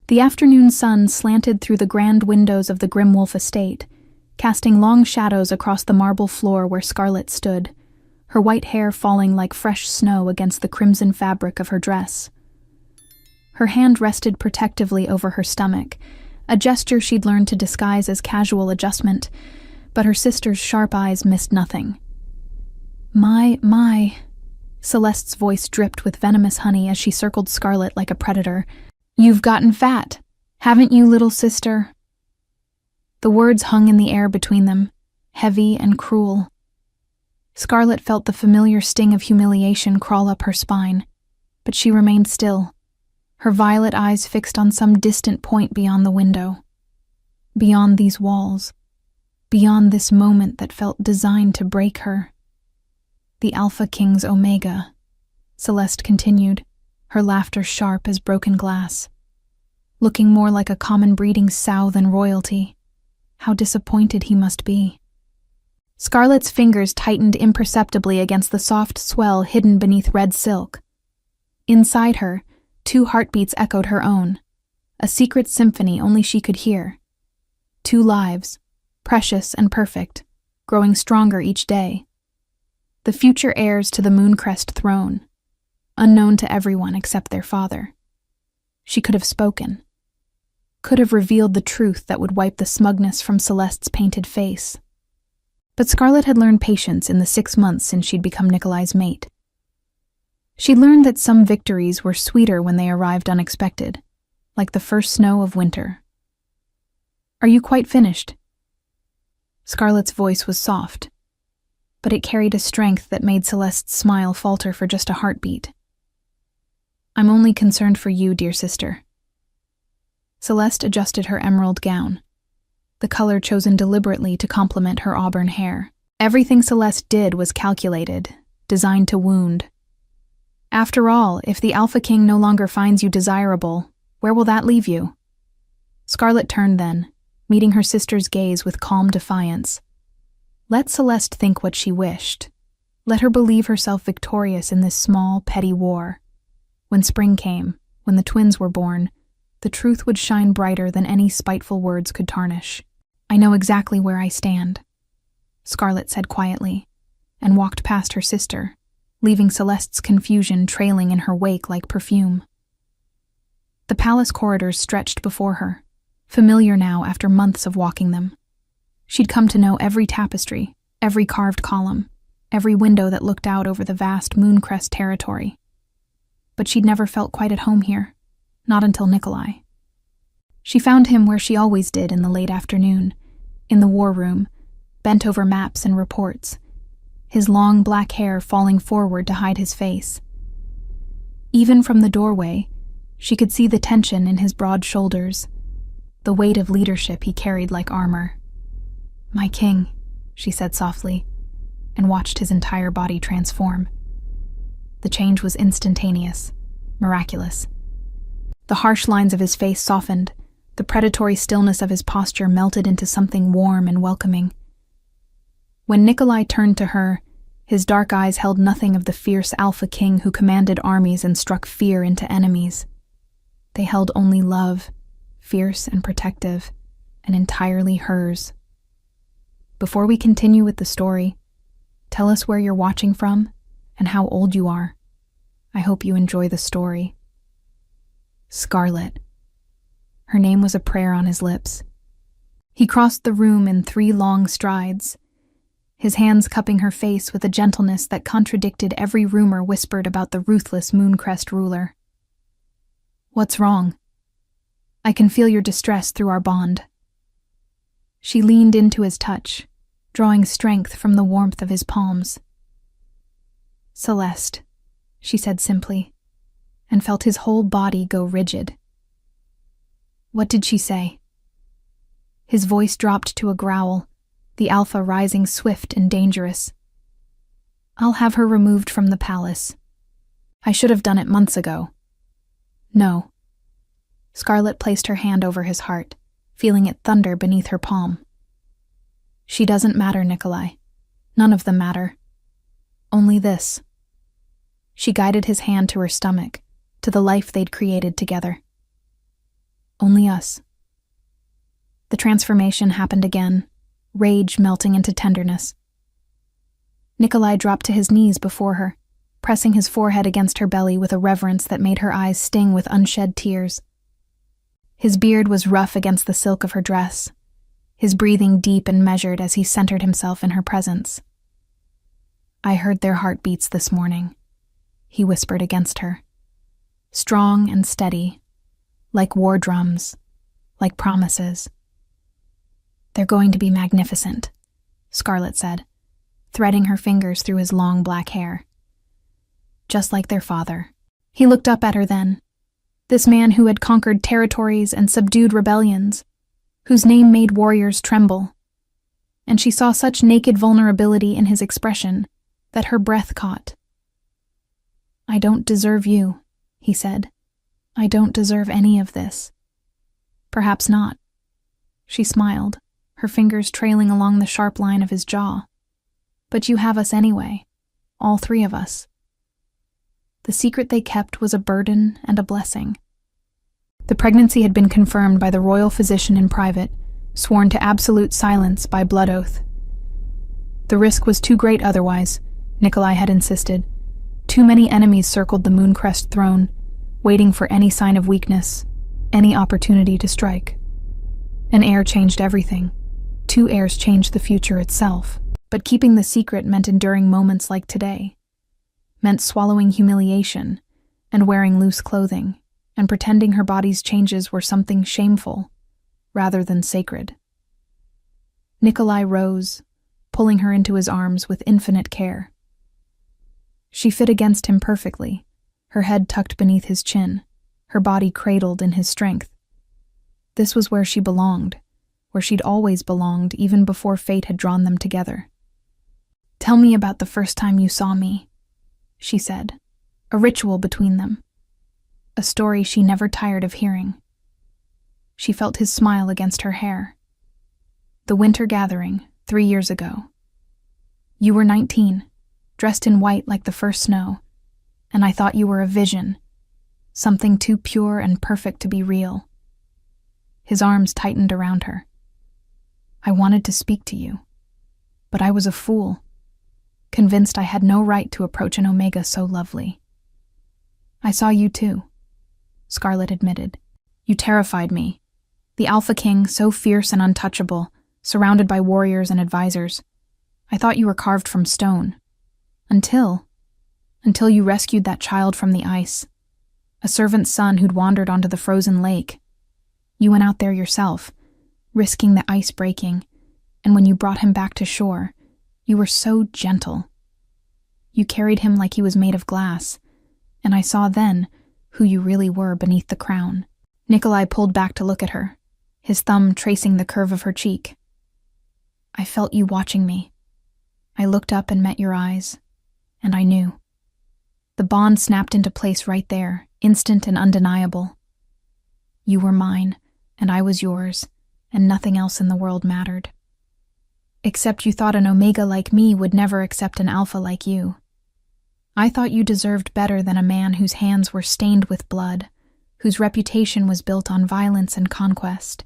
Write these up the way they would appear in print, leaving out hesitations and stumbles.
The afternoon sun slanted through the grand windows of the Grimwolf estate, casting long shadows across the marble floor where Scarlet stood, her white hair falling like fresh snow against the crimson fabric of her dress. Her hand rested protectively over her stomach, a gesture she'd learned to disguise as casual adjustment, but her sister's sharp eyes missed nothing. My. Celeste's voice dripped with venomous honey as she circled Scarlet like a predator. You've gotten fat, haven't you, little sister? The words hung in the air between them, heavy and cruel. Scarlet felt the familiar sting of humiliation crawl up her spine, but she remained still, her violet eyes fixed on some distant point beyond the window. Beyond these walls, beyond this moment that felt designed to break her. The Alpha King's Omega, Celeste continued, her laughter sharp as broken glass. Looking more like a common breeding sow than royalty. How disappointed he must be. Scarlet's fingers tightened imperceptibly against the soft swell hidden beneath red silk. Inside her, 2 heartbeats echoed her own, a secret symphony only she could hear. 2 lives, precious and perfect, growing stronger each day. The future heirs to the Mooncrest throne, unknown to everyone except their father. She could have spoken, could have revealed the truth that would wipe the smugness from Celeste's painted face. But Scarlet had learned patience in the 6 months since she'd become Nikolai's mate. She'd learned that some victories were sweeter when they arrived unexpected, like the first snow of winter. Are you quite finished? Scarlet's voice was soft, but it carried a strength that made Celeste's smile falter for just a heartbeat. I'm only concerned for you, dear sister. Celeste adjusted her emerald gown, the color chosen deliberately to complement her auburn hair. Everything Celeste did was calculated, designed to wound. After all, if the Alpha King no longer finds you desirable, where will that leave you? Scarlet turned then, meeting her sister's gaze with calm defiance. Let Celeste think what she wished. Let her believe herself victorious in this small, petty war. When spring came, when the twins were born, the truth would shine brighter than any spiteful words could tarnish. I know exactly where I stand, Scarlet said quietly, and walked past her sister, leaving Celeste's confusion trailing in her wake like perfume. The palace corridors stretched before her, familiar now after months of walking them. She'd come to know every tapestry, every carved column, every window that looked out over the vast Mooncrest territory. But she'd never felt quite at home here, not until Nikolai. She found him where she always did in the late afternoon, in the war room, bent over maps and reports, his long black hair falling forward to hide his face. Even from the doorway, she could see the tension in his broad shoulders, the weight of leadership he carried like armor. My king, she said softly, and watched his entire body transform. The change was instantaneous, miraculous. The harsh lines of his face softened, the predatory stillness of his posture melted into something warm and welcoming. When Nikolai turned to her, his dark eyes held nothing of the fierce Alpha King who commanded armies and struck fear into enemies. They held only love, fierce and protective, and entirely hers. Before we continue with the story, tell us where you're watching from and how old you are. I hope you enjoy the story. Scarlet. Her name was a prayer on his lips. He crossed the room in 3 long strides, his hands cupping her face with a gentleness that contradicted every rumor whispered about the ruthless Mooncrest ruler. What's wrong? I can feel your distress through our bond. She leaned into his touch, drawing strength from the warmth of his palms. Celeste, she said simply, and felt his whole body go rigid. What did she say? His voice dropped to a growl, the Alpha rising swift and dangerous. I'll have her removed from the palace. I should have done it months ago. No. Scarlet placed her hand over his heart, feeling it thunder beneath her palm. She doesn't matter, Nikolai. None of them matter. Only this. She guided his hand to her stomach, to the life they'd created together. Only us. The transformation happened again, rage melting into tenderness. Nikolai dropped to his knees before her, pressing his forehead against her belly with a reverence that made her eyes sting with unshed tears. His beard was rough against the silk of her dress, his breathing deep and measured as he centered himself in her presence. "I heard their heartbeats this morning," he whispered against her. Strong and steady, like war drums, like promises. "They're going to be magnificent," Scarlet said, threading her fingers through his long black hair. "Just like their father." He looked up at her then, this man who had conquered territories and subdued rebellions, whose name made warriors tremble. And she saw such naked vulnerability in his expression that her breath caught. "I don't deserve you," he said. "I don't deserve any of this." "Perhaps not." She smiled, her fingers trailing along the sharp line of his jaw. "But you have us anyway, all three of us." The secret they kept was a burden and a blessing. The pregnancy had been confirmed by the royal physician in private, sworn to absolute silence by blood oath. The risk was too great otherwise, Nikolai had insisted. Too many enemies circled the Mooncrest throne, waiting for any sign of weakness, any opportunity to strike. An heir changed everything. 2 heirs changed the future itself. But keeping the secret meant enduring moments like today. Meant swallowing humiliation, and wearing loose clothing, and pretending her body's changes were something shameful, rather than sacred. Nikolai rose, pulling her into his arms with infinite care. She fit against him perfectly, her head tucked beneath his chin, her body cradled in his strength. This was where she belonged, where she'd always belonged even before fate had drawn them together. "Tell me about the first time you saw me," she said, a ritual between them, a story she never tired of hearing. She felt his smile against her hair. "The winter gathering, 3 years ago. You were 19, dressed in white like the first snow, and I thought you were a vision, something too pure and perfect to be real." His arms tightened around her. "I wanted to speak to you, but I was a fool, convinced I had no right to approach an Omega so lovely." "I saw you too," Scarlet admitted. "You terrified me. The Alpha King, so fierce and untouchable, surrounded by warriors and advisors. I thought you were carved from stone. Until you rescued that child from the ice, a servant's son who'd wandered onto the frozen lake. You went out there yourself, risking the ice breaking, and when you brought him back to shore, you were so gentle. You carried him like he was made of glass, and I saw then who you really were beneath the crown." Nikolai pulled back to look at her, his thumb tracing the curve of her cheek. "I felt you watching me. I looked up and met your eyes, and I knew." The bond snapped into place right there, instant and undeniable. You were mine, and I was yours, and nothing else in the world mattered. Except you thought an Omega like me would never accept an Alpha like you. I thought you deserved better than a man whose hands were stained with blood, whose reputation was built on violence and conquest.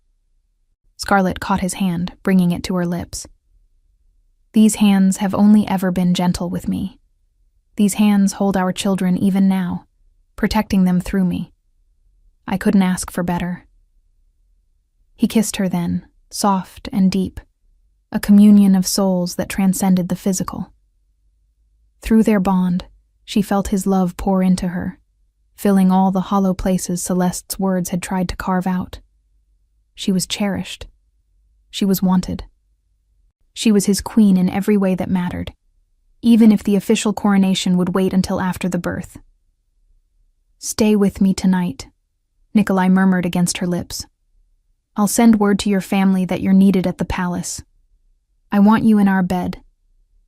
Scarlet caught his hand, bringing it to her lips. "These hands have only ever been gentle with me. These hands hold our children even now, protecting them through me. I couldn't ask for better." He kissed her then, soft and deep, a communion of souls that transcended the physical. Through their bond, she felt his love pour into her, filling all the hollow places Celeste's words had tried to carve out. She was cherished. She was wanted. She was his queen in every way that mattered, even if the official coronation would wait until after the birth. "Stay with me tonight," Nikolai murmured against her lips. "I'll send word to your family that you're needed at the palace. I want you in our bed,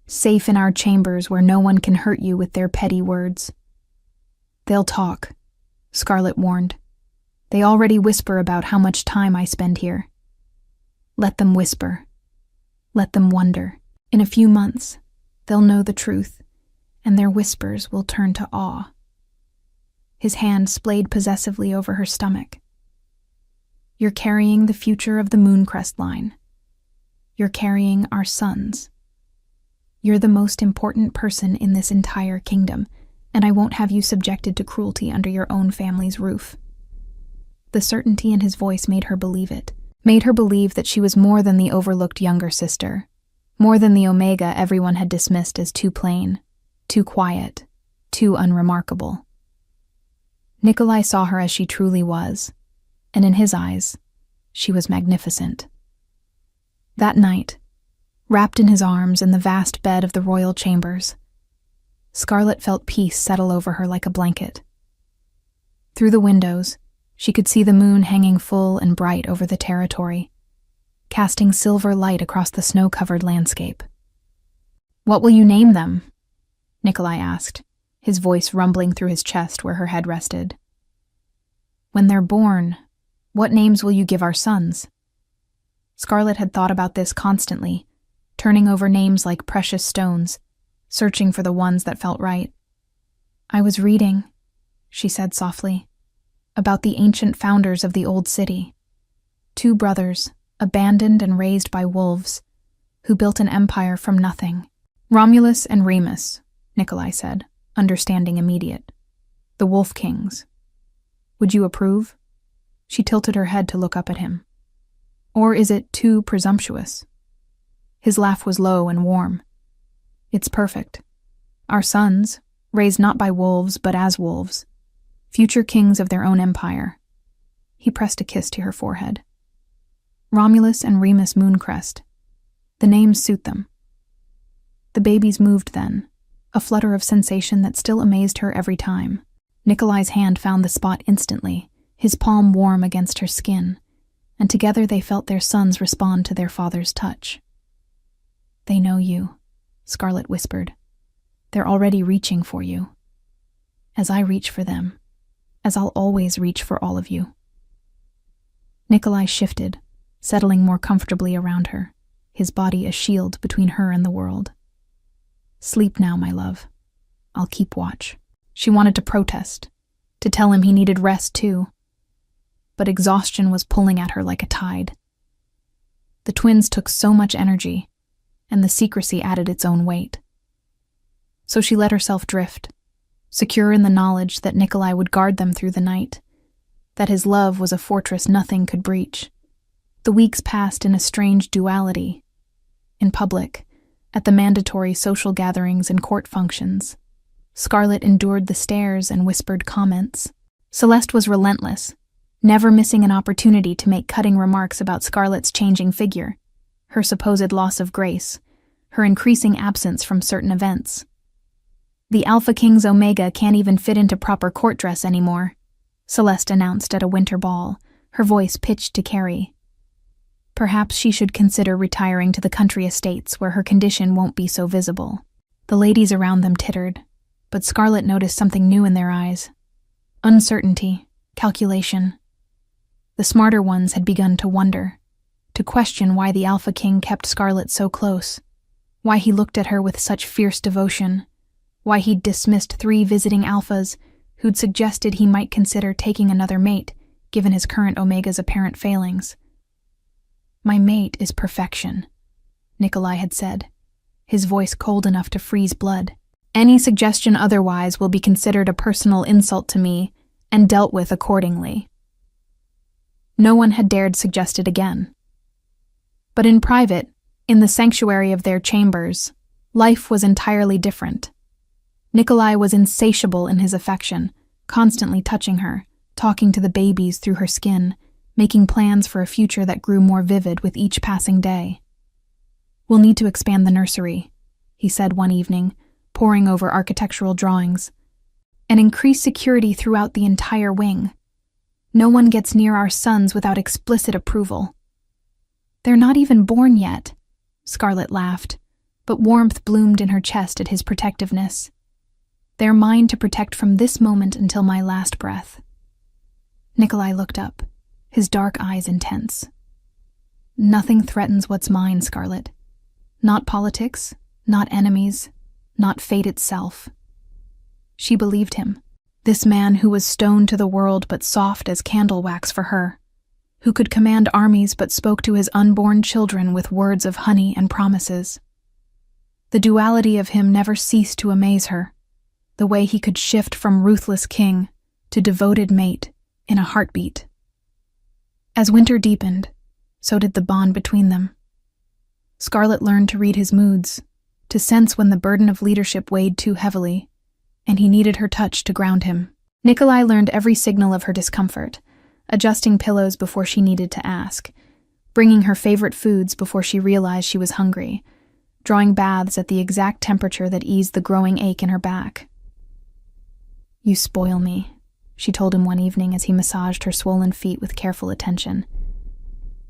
safe in our chambers where no one can hurt you with their petty words." "They'll talk," Scarlet warned. "They already whisper about how much time I spend here. Let them whisper. Let them wonder. In a few months, they'll know the truth, and their whispers will turn to awe." His hand splayed possessively over her stomach. You're carrying the future of the Mooncrest line. You're carrying our sons. You're the most important person in this entire kingdom, and I won't have you subjected to cruelty under your own family's roof." The certainty in his voice made her believe it, made her believe that she was more than the overlooked younger sister, more than the Omega everyone had dismissed as too plain, too quiet, too unremarkable. Nikolai saw her as she truly was, and in his eyes, she was magnificent. That night, wrapped in his arms in the vast bed of the royal chambers, Scarlet felt peace settle over her like a blanket. Through the windows, she could see the moon hanging full and bright over the territory, casting silver light across the snow-covered landscape. "What will you name them?" Nikolai asked, his voice rumbling through his chest where her head rested. "When they're born, what names will you give our sons?" Scarlet had thought about this constantly, turning over names like precious stones, searching for the ones that felt right. "I was reading," she said softly, "about the ancient founders of the old city. 2 brothers, abandoned and raised by wolves, who built an empire from nothing. Romulus and Remus," Nikolai said, understanding immediate. "The Wolf Kings. Would you approve?" She tilted her head to look up at him. "Or is it too presumptuous?" His laugh was low and warm. "It's perfect. Our sons, raised not by wolves but as wolves, future kings of their own empire." He pressed a kiss to her forehead. "Romulus and Remus Mooncrest. The names suit them." The babies moved then, a flutter of sensation that still amazed her every time. Nikolai's hand found the spot instantly, his palm warm against her skin, and together they felt their sons respond to their father's touch. "They know you," Scarlet whispered. "They're already reaching for you. As I reach for them, as I'll always reach for all of you." Nikolai shifted, settling more comfortably around her, his body a shield between her and the world. "Sleep now, my love. I'll keep watch." She wanted to protest, to tell him he needed rest too, but exhaustion was pulling at her like a tide. The twins took so much energy, and the secrecy added its own weight. So she let herself drift, secure in the knowledge that Nikolai would guard them through the night, that his love was a fortress nothing could breach. The weeks passed in a strange duality. In public, at the mandatory social gatherings and court functions, Scarlet endured the stares and whispered comments. Celeste was relentless, never missing an opportunity to make cutting remarks about Scarlet's changing figure, her supposed loss of grace, her increasing absence from certain events. "The Alpha King's Omega can't even fit into proper court dress anymore," Celeste announced at a winter ball, her voice pitched to Carrie. Perhaps she should consider retiring to the country estates where her condition won't be so visible. The ladies around them tittered, but Scarlet noticed something new in their eyes. Uncertainty, calculation. The smarter ones had begun to wonder, to question why the Alpha King kept Scarlet so close, why he looked at her with such fierce devotion, why he'd dismissed 3 visiting alphas who'd suggested he might consider taking another mate given his current Omega's apparent failings. "My mate is perfection," Nikolai had said, his voice cold enough to freeze blood. "Any suggestion otherwise will be considered a personal insult to me and dealt with accordingly." No one had dared suggest it again. But in private, in the sanctuary of their chambers, life was entirely different. Nikolai was insatiable in his affection, constantly touching her, talking to the babies through her skin, making plans for a future that grew more vivid with each passing day. "We'll need to expand the nursery," he said one evening, poring over architectural drawings, "and increase security throughout the entire wing. No one gets near our sons without explicit approval." "They're not even born yet," Scarlet laughed, but warmth bloomed in her chest at his protectiveness. "They're mine to protect from this moment until my last breath." Nikolai looked up, his dark eyes intense. "Nothing threatens what's mine, Scarlet. Not politics, not enemies, not fate itself." She believed him, this man who was stone to the world but soft as candle wax for her. who could command armies but spoke to his unborn children with words of honey and promises. The duality of him never ceased to amaze her, the way he could shift from ruthless king to devoted mate in a heartbeat. As winter deepened, so did the bond between them. Scarlet learned to read his moods, to sense when the burden of leadership weighed too heavily, and he needed her touch to ground him. Nikolai learned every signal of her discomfort, adjusting pillows before she needed to ask, bringing her favorite foods before she realized she was hungry, drawing baths at the exact temperature that eased the growing ache in her back. "You spoil me," she told him one evening as he massaged her swollen feet with careful attention.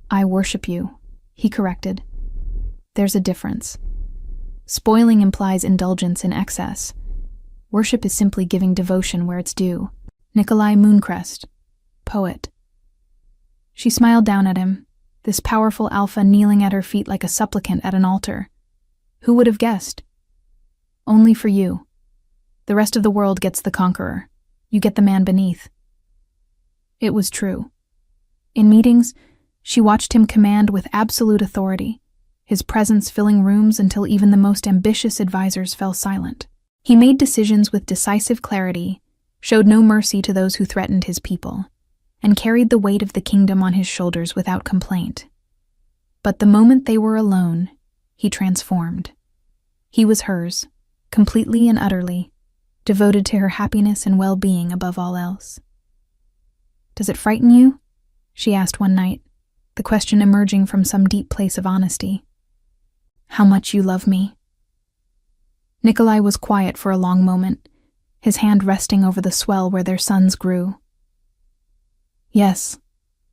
"I worship you," he corrected. "There's a difference. Spoiling implies indulgence in excess. Worship is simply giving devotion where it's due." Nikolai Mooncrest, poet. She smiled down at him, this powerful alpha kneeling at her feet like a supplicant at an altar. Who would have guessed? "Only for you. The rest of the world gets the conqueror. You get the man beneath." It was true. In meetings, she watched him command with absolute authority, his presence filling rooms until even the most ambitious advisors fell silent. He made decisions with decisive clarity, showed no mercy to those who threatened his people, and carried the weight of the kingdom on his shoulders without complaint. But the moment they were alone, he transformed. He was hers, completely and utterly, devoted to her happiness and well-being above all else. "Does it frighten you?" she asked one night, the question emerging from some deep place of honesty. "How much you love me?" Nikolai was quiet for a long moment, his hand resting over the swell where their sons grew. "Yes,"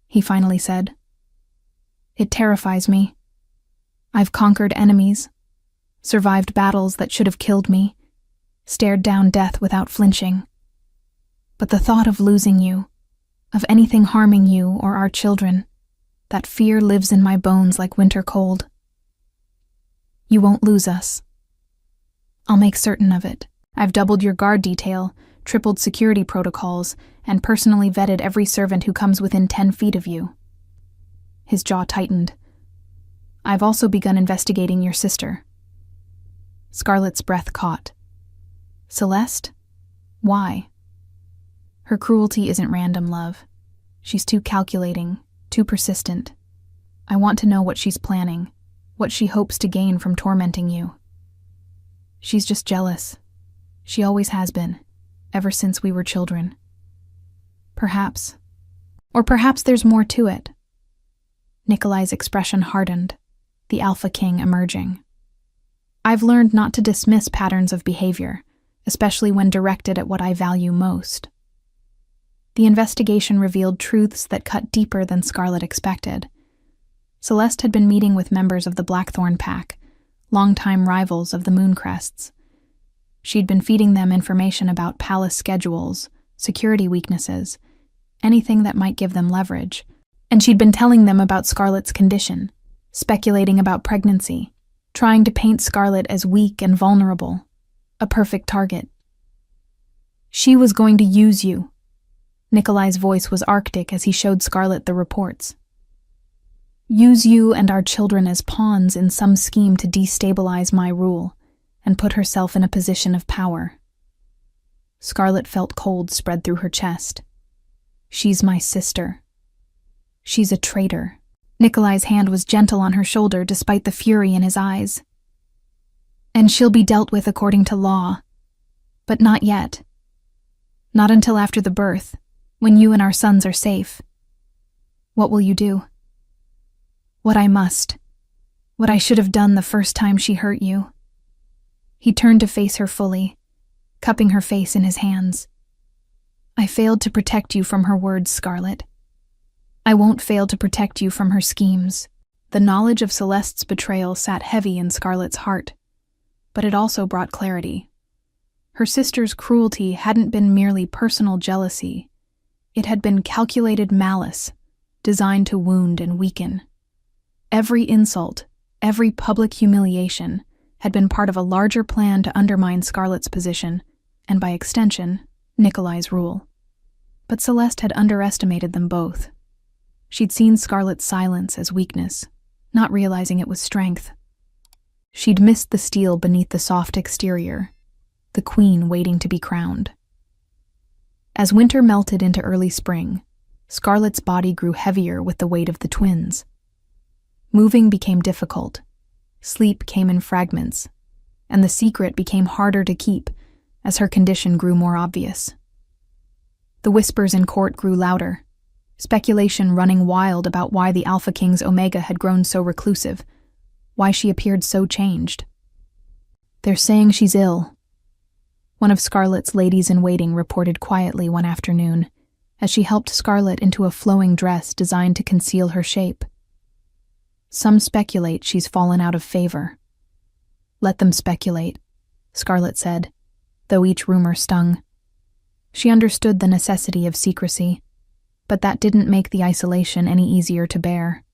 he finally said. "It terrifies me. I've conquered enemies, survived battles that should have killed me, stared down death without flinching. But the thought of losing you, of anything harming you or our children, that fear lives in my bones like winter cold. You won't lose us. I'll make certain of it. I've doubled your guard detail, tripled security protocols, and personally vetted every servant who comes within 10 feet of you." His jaw tightened. "I've also begun investigating your sister." Scarlet's breath caught. "Celeste? Why?" "Her cruelty isn't random, love. She's too calculating, too persistent. I want to know what she's planning, what she hopes to gain from tormenting you. She's just jealous. She always has been, ever since we were children. Perhaps. Or perhaps there's more to it." Nikolai's expression hardened, the Alpha King emerging. "I've learned not to dismiss patterns of behavior, especially when directed at what I value most." The investigation revealed truths that cut deeper than Scarlet expected. Celeste had been meeting with members of the Blackthorn Pack, longtime rivals of the Mooncrests. She'd been feeding them information about palace schedules, security weaknesses, anything that might give them leverage, and she'd been telling them about Scarlet's condition, speculating about pregnancy, trying to paint Scarlet as weak and vulnerable, a perfect target. "She was going to use you." Nikolai's voice was arctic as he showed Scarlet the reports. "Use you and our children as pawns in some scheme to destabilize my rule and put herself in a position of power." Scarlet felt cold spread through her chest. "She's my sister. She's a traitor." Nikolai's hand was gentle on her shoulder despite the fury in his eyes. "And she'll be dealt with according to law. But not yet. Not until after the birth, when you and our sons are safe. What will you do?" "What I must. What I should have done the first time she hurt you." He turned to face her fully, cupping her face in his hands. "I failed to protect you from her words, Scarlet. I won't fail to protect you from her schemes." The knowledge of Celeste's betrayal sat heavy in Scarlet's heart, but it also brought clarity. Her sister's cruelty hadn't been merely personal jealousy. It had been calculated malice, designed to wound and weaken. Every insult, every public humiliation, had been part of a larger plan to undermine Scarlet's position, and by extension, Nikolai's rule. But Celeste had underestimated them both. She'd seen Scarlet's silence as weakness, not realizing it was strength. She'd missed the steel beneath the soft exterior, the queen waiting to be crowned. As winter melted into early spring, Scarlet's body grew heavier with the weight of the twins. Moving became difficult, sleep came in fragments, and the secret became harder to keep as her condition grew more obvious. The whispers in court grew louder, speculation running wild about why the Alpha King's Omega had grown so reclusive, why she appeared so changed. "They're saying she's ill," one of Scarlet's ladies-in-waiting reported quietly one afternoon, as she helped Scarlet into a flowing dress designed to conceal her shape. "Some speculate she's fallen out of favor." "Let them speculate," Scarlet said, though each rumor stung. She understood the necessity of secrecy, but that didn't make the isolation any easier to bear.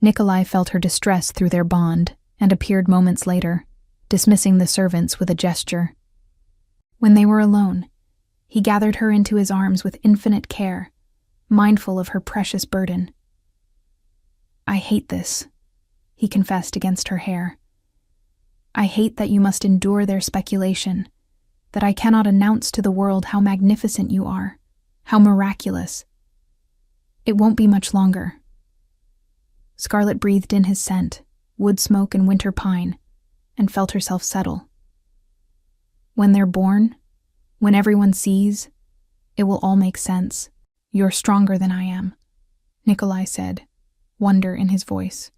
Nikolai felt her distress through their bond and appeared moments later, dismissing the servants with a gesture. When they were alone, he gathered her into his arms with infinite care, mindful of her precious burden. "I hate this," he confessed against her hair. "I hate that you must endure their speculation, that I cannot announce to the world how magnificent you are, how miraculous. It won't be much longer." Scarlet breathed in his scent, wood smoke and winter pine, and felt herself settle. "When they're born, when everyone sees, it will all make sense. You're stronger than I am," Nikolai said, wonder in his voice.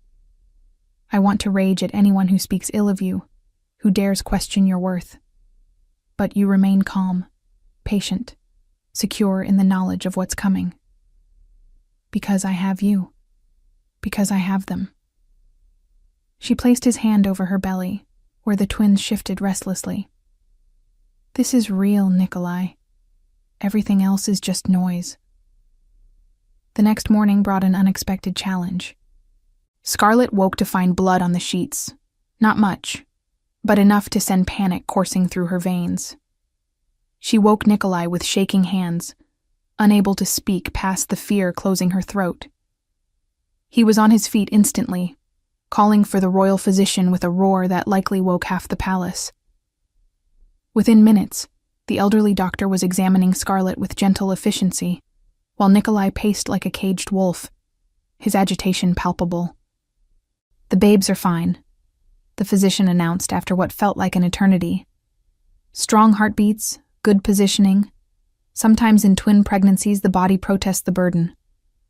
"I want to rage at anyone who speaks ill of you, who dares question your worth. But you remain calm, patient, secure in the knowledge of what's coming. Because I have you. Because I have them." She placed his hand over her belly, where the twins shifted restlessly. "This is real, Nikolai. Everything else is just noise." The next morning brought an unexpected challenge. Scarlet woke to find blood on the sheets. Not much, but enough to send panic coursing through her veins. She woke Nikolai with shaking hands, unable to speak past the fear closing her throat. He was on his feet instantly, calling for the royal physician with a roar that likely woke half the palace. Within minutes, the elderly doctor was examining Scarlet with gentle efficiency, while Nikolai paced like a caged wolf, his agitation palpable. "The babes are fine," the physician announced after what felt like an eternity. "Strong heartbeats, good positioning. Sometimes in twin pregnancies the body protests the burden.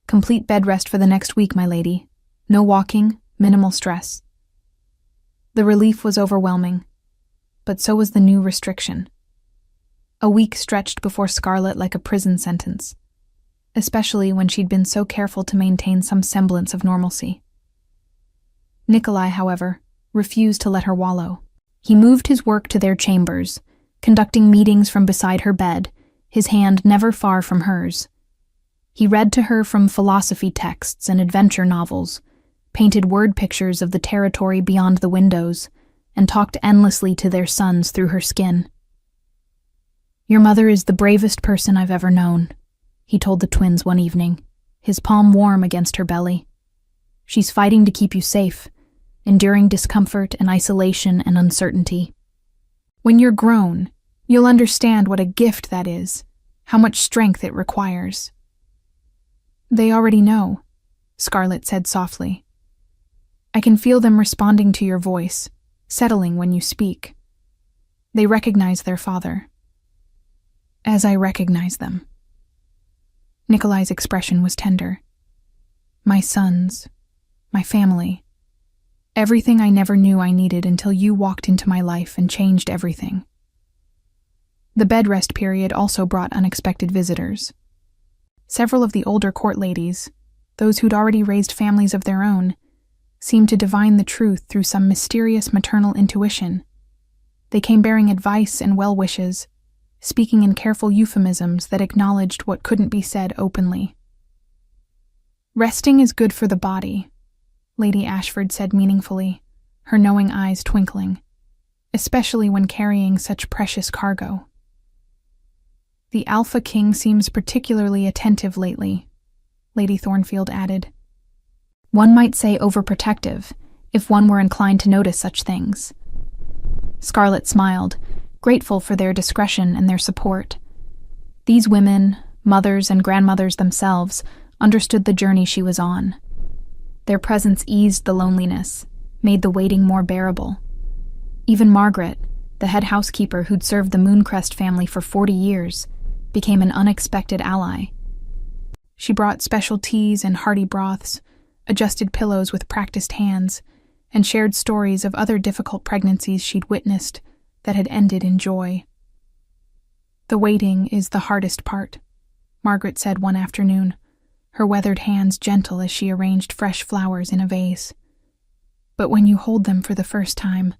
Complete bed rest for the next week, my lady. No walking, minimal stress." The relief was overwhelming, but so was the new restriction. A week stretched before Scarlet like a prison sentence, especially when she'd been so careful to maintain some semblance of normalcy. Nikolai, however, refused to let her wallow. He moved his work to their chambers, conducting meetings from beside her bed, his hand never far from hers. He read to her from philosophy texts and adventure novels, painted word pictures of the territory beyond the windows, and talked endlessly to their sons through her skin. "Your mother is the bravest person I've ever known," he told the twins one evening, his palm warm against her belly. "She's fighting to keep you safe, enduring discomfort and isolation and uncertainty. When you're grown, you'll understand what a gift that is, how much strength it requires." "They already know," Scarlet said softly. "I can feel them responding to your voice, settling when you speak. They recognize their father. As I recognize them." Nikolai's expression was tender. "My sons, my family, everything I never knew I needed until you walked into my life and changed everything." The bed rest period also brought unexpected visitors. Several of the older court ladies, those who'd already raised families of their own, seemed to divine the truth through some mysterious maternal intuition. They came bearing advice and well wishes, speaking in careful euphemisms that acknowledged what couldn't be said openly. "Resting is good for the body," Lady Ashford said meaningfully, her knowing eyes twinkling, "especially when carrying such precious cargo. The Alpha King seems particularly attentive lately. Lady Thornfield added. One might say overprotective, if one were inclined to notice such things. Scarlet smiled, grateful for their discretion and their support. These women, mothers and grandmothers themselves, understood the journey she was on. Their presence eased the loneliness, made the waiting more bearable. Even Margaret, the head housekeeper who'd served the Mooncrest family for 40 years, became an unexpected ally. She brought special teas and hearty broths, adjusted pillows with practiced hands, and shared stories of other difficult pregnancies she'd witnessed that had ended in joy. The waiting is the hardest part, Margaret said one afternoon, her weathered hands gentle as she arranged fresh flowers in a vase. But when you hold them for the first time,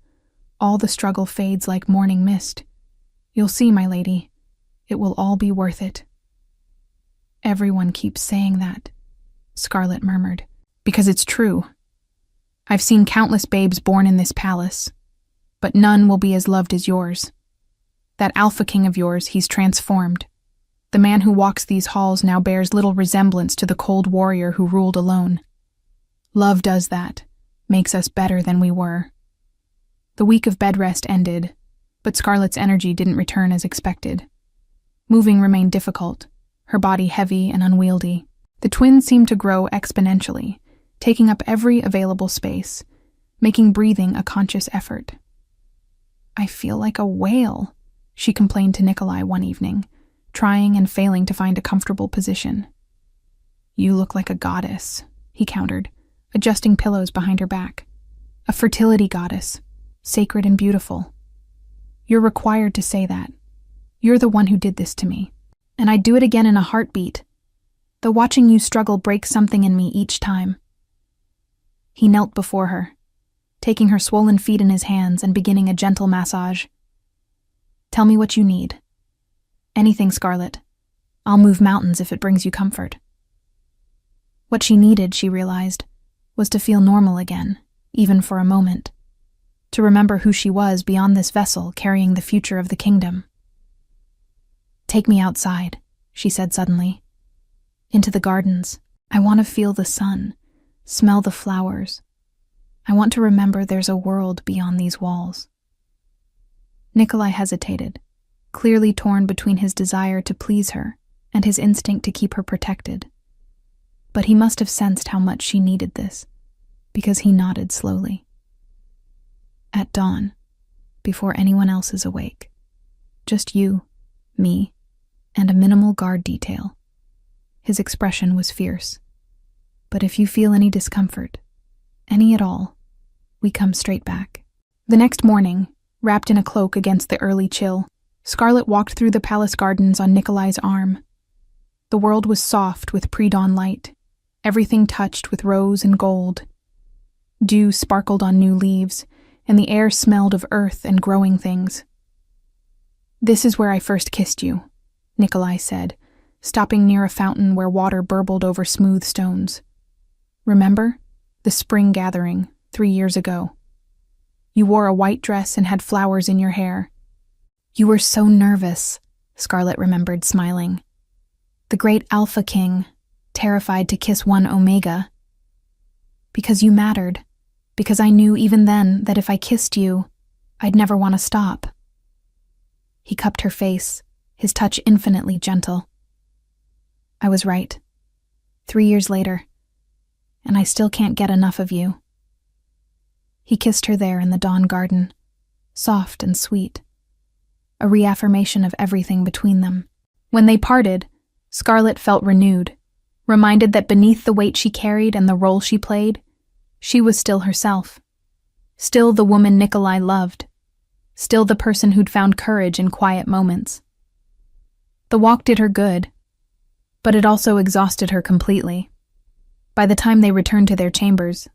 all the struggle fades like morning mist. You'll see, my lady, it will all be worth it. Everyone keeps saying that, Scarlet murmured, because it's true. I've seen countless babes born in this palace, but none will be as loved as yours. That Alpha King of yours, he's transformed. The man who walks these halls now bears little resemblance to the cold warrior who ruled alone. Love does that, makes us better than we were. The week of bed rest ended, but Scarlet's energy didn't return as expected. Moving remained difficult, her body heavy and unwieldy. The twins seemed to grow exponentially, taking up every available space, making breathing a conscious effort. I feel like a whale, she complained to Nikolai one evening, trying and failing to find a comfortable position. You look like a goddess, he countered, adjusting pillows behind her back. A fertility goddess, sacred and beautiful. You're required to say that. You're the one who did this to me, and I'd do it again in a heartbeat, though watching you struggle breaks something in me each time. He knelt before her, taking her swollen feet in his hands and beginning a gentle massage. Tell me what you need. Anything, Scarlet. I'll move mountains if it brings you comfort. What she needed, she realized, was to feel normal again, even for a moment. To remember who she was beyond this vessel carrying the future of the kingdom. Take me outside, she said suddenly. Into the gardens. I want to feel the sun, smell the flowers. I want to remember there's a world beyond these walls. Nikolai hesitated, clearly torn between his desire to please her and his instinct to keep her protected. But he must have sensed how much she needed this, because he nodded slowly. At dawn, before anyone else is awake, just you, me, and a minimal guard detail. His expression was fierce. But if you feel any discomfort, any at all, we come straight back. The next morning, wrapped in a cloak against the early chill, Scarlet walked through the palace gardens on Nikolai's arm. The world was soft with pre-dawn light, everything touched with rose and gold. Dew sparkled on new leaves, and the air smelled of earth and growing things. This is where I first kissed you, Nikolai said, stopping near a fountain where water burbled over smooth stones. Remember? The spring gathering, 3 years ago. You wore a white dress and had flowers in your hair. You were so nervous, Scarlet remembered, smiling. The great Alpha King, terrified to kiss one Omega. Because you mattered. Because I knew even then that if I kissed you, I'd never want to stop. He cupped her face, his touch infinitely gentle. I was right. 3 years later, and I still can't get enough of you. He kissed her there in the dawn garden, soft and sweet, a reaffirmation of everything between them. When they parted, Scarlet felt renewed, reminded that beneath the weight she carried and the role she played, she was still herself, still the woman Nikolai loved, still the person who'd found courage in quiet moments. The walk did her good, but it also exhausted her completely. By the time they returned to their chambers,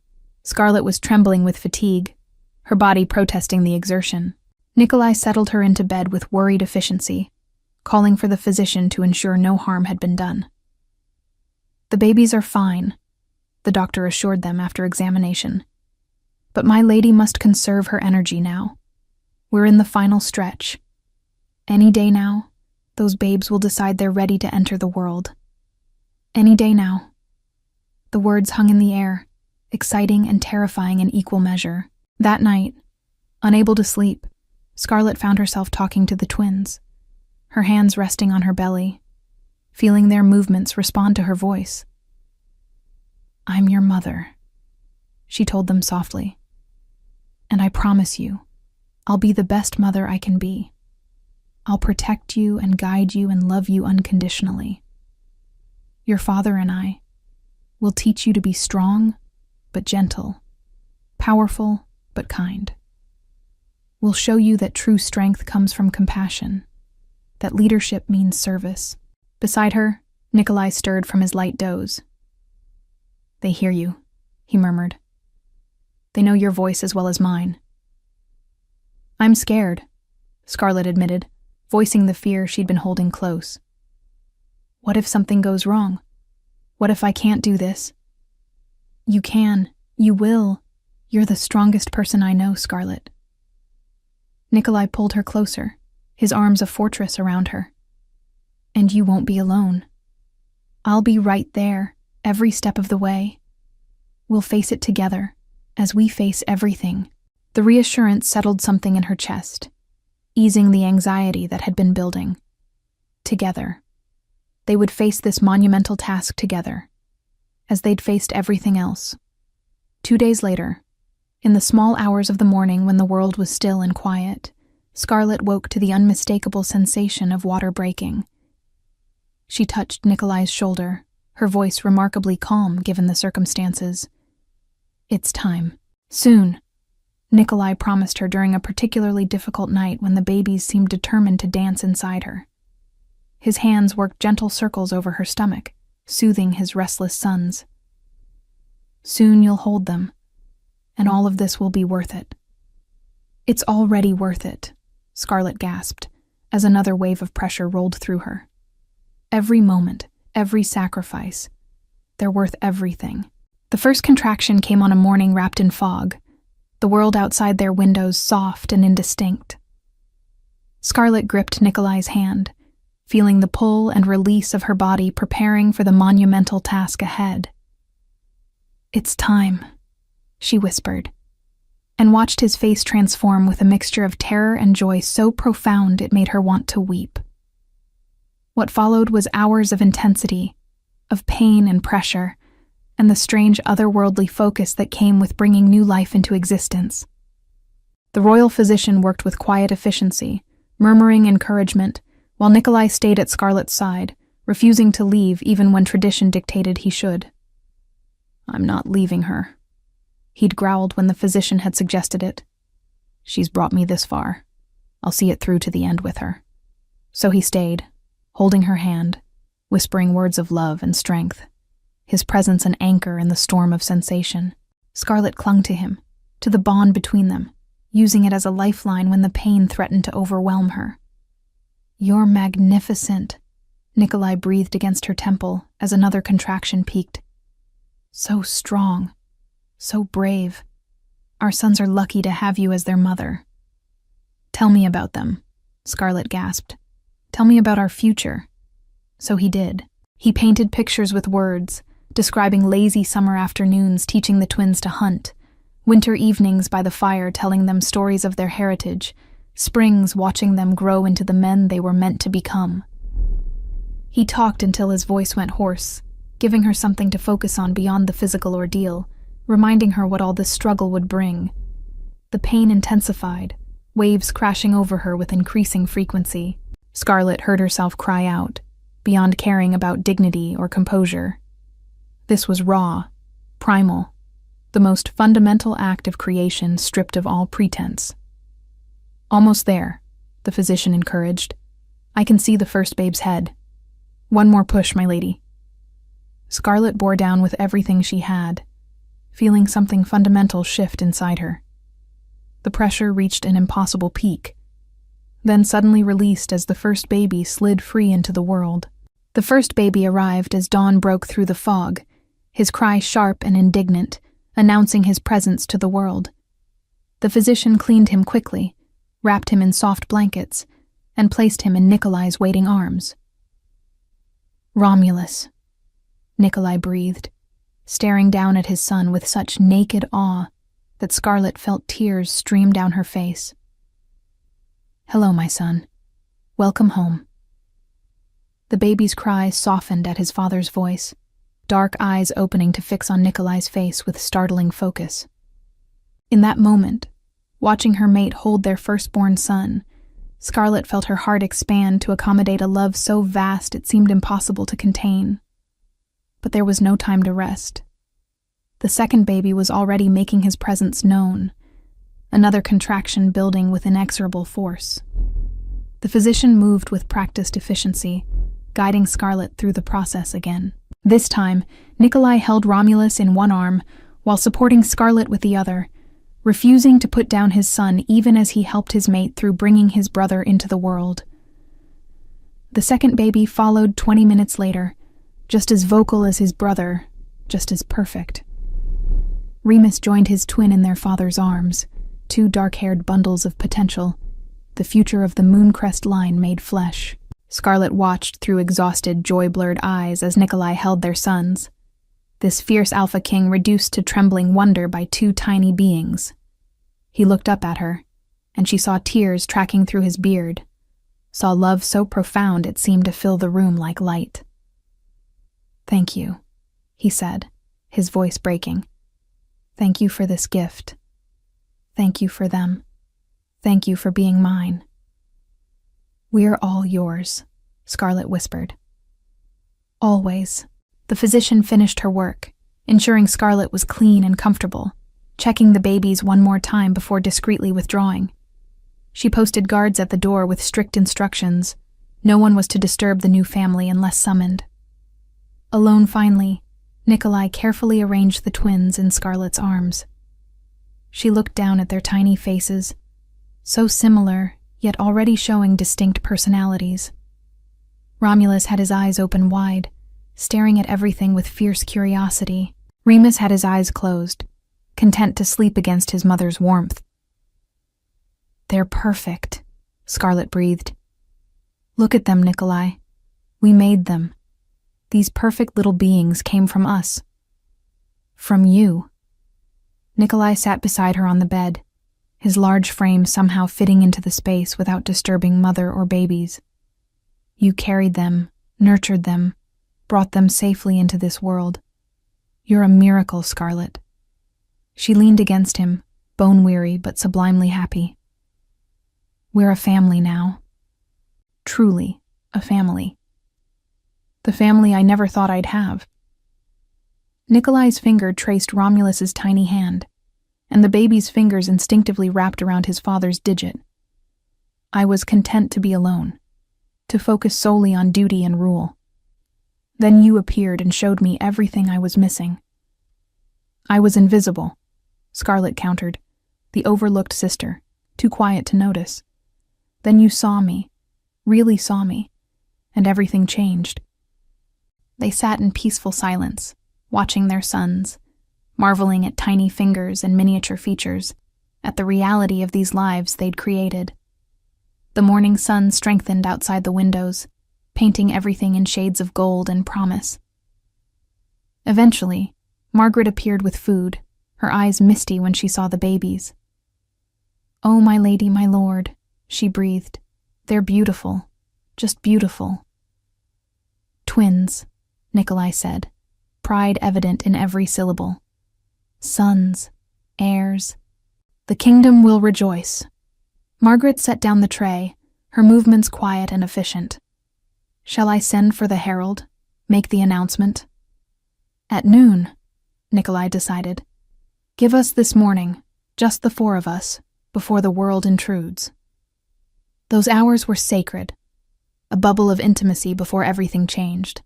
Scarlet was trembling with fatigue, her body protesting the exertion. Nikolai settled her into bed with worried efficiency, calling for the physician to ensure no harm had been done. The babies are fine, the doctor assured them after examination. But my lady must conserve her energy now. We're in the final stretch. Any day now, those babes will decide they're ready to enter the world. Any day now, The words hung in the air, exciting and terrifying in equal measure. That night, unable to sleep, Scarlet found herself talking to the twins, her hands resting on her belly, feeling their movements respond to her voice. "I'm your mother," she told them softly. "And I promise you, I'll be the best mother I can be. I'll protect you and guide you and love you unconditionally. Your father and I will teach you to be strong but gentle, powerful but kind. We'll show you that true strength comes from compassion, that leadership means service." Beside her, Nikolai stirred from his light doze. "They hear you," he murmured. "They know your voice as well as mine." "I'm scared," Scarlet admitted, voicing the fear she'd been holding close. "What if something goes wrong? What if I can't do this?" "You can. You will. You're the strongest person I know, Scarlet." Nikolai pulled her closer, his arms a fortress around her. "And you won't be alone. I'll be right there, every step of the way. We'll face it together, as we face everything." The reassurance settled something in her chest, easing the anxiety that had been building. Together. They would face this monumental task together, as they'd faced everything else. 2 days later, in the small hours of the morning when the world was still and quiet, Scarlet woke to the unmistakable sensation of water breaking. She touched Nikolai's shoulder, her voice remarkably calm given the circumstances. "It's time. Soon," Nikolai promised her during a particularly difficult night when the babies seemed determined to dance inside her. His hands worked gentle circles over her stomach, soothing his restless sons. "Soon you'll hold them, and all of this will be worth it." "It's already worth it," Scarlet gasped, as another wave of pressure rolled through her. "Every moment, every sacrifice, they're worth everything." The first contraction came on a morning wrapped in fog, the world outside their windows soft and indistinct. Scarlet gripped Nikolai's hand, feeling the pull and release of her body preparing for the monumental task ahead. "It's time," she whispered, and watched his face transform with a mixture of terror and joy so profound it made her want to weep. What followed was hours of intensity, of pain and pressure, and the strange otherworldly focus that came with bringing new life into existence. The royal physician worked with quiet efficiency, murmuring encouragement, while Nikolai stayed at Scarlet's side, refusing to leave even when tradition dictated he should. "I'm not leaving her," he'd growled when the physician had suggested it. "She's brought me this far. I'll see it through to the end with her." So he stayed, holding her hand, whispering words of love and strength, his presence an anchor in the storm of sensation. Scarlet clung to him, to the bond between them, using it as a lifeline when the pain threatened to overwhelm her. "You're magnificent," Nikolai breathed against her temple as another contraction peaked. "So strong, so brave. Our sons are lucky to have you as their mother." "Tell me about them," Scarlet gasped. "Tell me about our future." So he did. He painted pictures with words, describing lazy summer afternoons teaching the twins to hunt, winter evenings by the fire telling them stories of their heritage, springs watching them grow into the men they were meant to become. He talked until his voice went hoarse, giving her something to focus on beyond the physical ordeal, reminding her what all this struggle would bring. The pain intensified, waves crashing over her with increasing frequency. Scarlet heard herself cry out, beyond caring about dignity or composure. This was raw, primal, the most fundamental act of creation stripped of all pretense. "Almost there," the physician encouraged. "I can see the first babe's head. One more push, my lady." Scarlet bore down with everything she had, feeling something fundamental shift inside her. The pressure reached an impossible peak, then suddenly released as the first baby slid free into the world. The first baby arrived as dawn broke through the fog, his cry sharp and indignant, announcing his presence to the world. The physician cleaned him quickly, wrapped him in soft blankets, and placed him in Nikolai's waiting arms. "Romulus," Nikolai breathed, staring down at his son with such naked awe that Scarlet felt tears stream down her face. "Hello, my son. Welcome home." The baby's cry softened at his father's voice, dark eyes opening to fix on Nikolai's face with startling focus. In that moment, watching her mate hold their firstborn son, Scarlet felt her heart expand to accommodate a love so vast it seemed impossible to contain. But there was no time to rest. The second baby was already making his presence known, another contraction building with inexorable force. The physician moved with practiced efficiency, guiding Scarlet through the process again. This time, Nikolai held Romulus in one arm while supporting Scarlet with the other, refusing to put down his son even as he helped his mate through bringing his brother into the world. The second baby followed 20 minutes later, just as vocal as his brother, just as perfect. Remus joined his twin in their father's arms, two dark-haired bundles of potential, the future of the Mooncrest line made flesh. Scarlet watched through exhausted, joy-blurred eyes as Nikolai held their sons, this fierce alpha king reduced to trembling wonder by two tiny beings. He looked up at her, and she saw tears tracking through his beard, saw love so profound it seemed to fill the room like light. "Thank you," he said, his voice breaking. "Thank you for this gift. Thank you for them. Thank you for being mine." "We're all yours," Scarlet whispered. "Always." The physician finished her work, ensuring Scarlet was clean and comfortable, checking the babies one more time before discreetly withdrawing. She posted guards at the door with strict instructions. No one was to disturb the new family unless summoned. Alone finally, Nikolai carefully arranged the twins in Scarlet's arms. She looked down at their tiny faces, so similar, yet already showing distinct personalities. Romulus had his eyes open wide, staring at everything with fierce curiosity. Remus had his eyes closed, content to sleep against his mother's warmth. "They're perfect," Scarlet breathed. "Look at them, Nikolai. We made them. These perfect little beings came from us. From you." Nikolai sat beside her on the bed, his large frame somehow fitting into the space without disturbing mother or babies. "You carried them, nurtured them, brought them safely into this world. You're a miracle, Scarlet." She leaned against him, bone-weary but sublimely happy. "We're a family now. Truly, a family. The family I never thought I'd have." Nikolai's finger traced Romulus's tiny hand, and the baby's fingers instinctively wrapped around his father's digit. "I was content to be alone, to focus solely on duty and rule. Then you appeared and showed me everything I was missing." "I was invisible," Scarlet countered, the overlooked sister, too quiet to notice. "Then you saw me, really saw me, and everything changed." They sat in peaceful silence, watching their sons, marveling at tiny fingers and miniature features, at the reality of these lives they'd created. The morning sun strengthened outside the windows, painting everything in shades of gold and promise. Eventually, Margaret appeared with food, her eyes misty when she saw the babies. "Oh, my lady, my lord," she breathed. "They're beautiful, just beautiful." "Twins," Nikolai said, pride evident in every syllable. "Sons, heirs. The kingdom will rejoice." Margaret set down the tray, her movements quiet and efficient. "Shall I send for the herald? Make the announcement?" "At noon," Nikolai decided. "Give us this morning, just the four of us, before the world intrudes." Those hours were sacred, a bubble of intimacy before everything changed.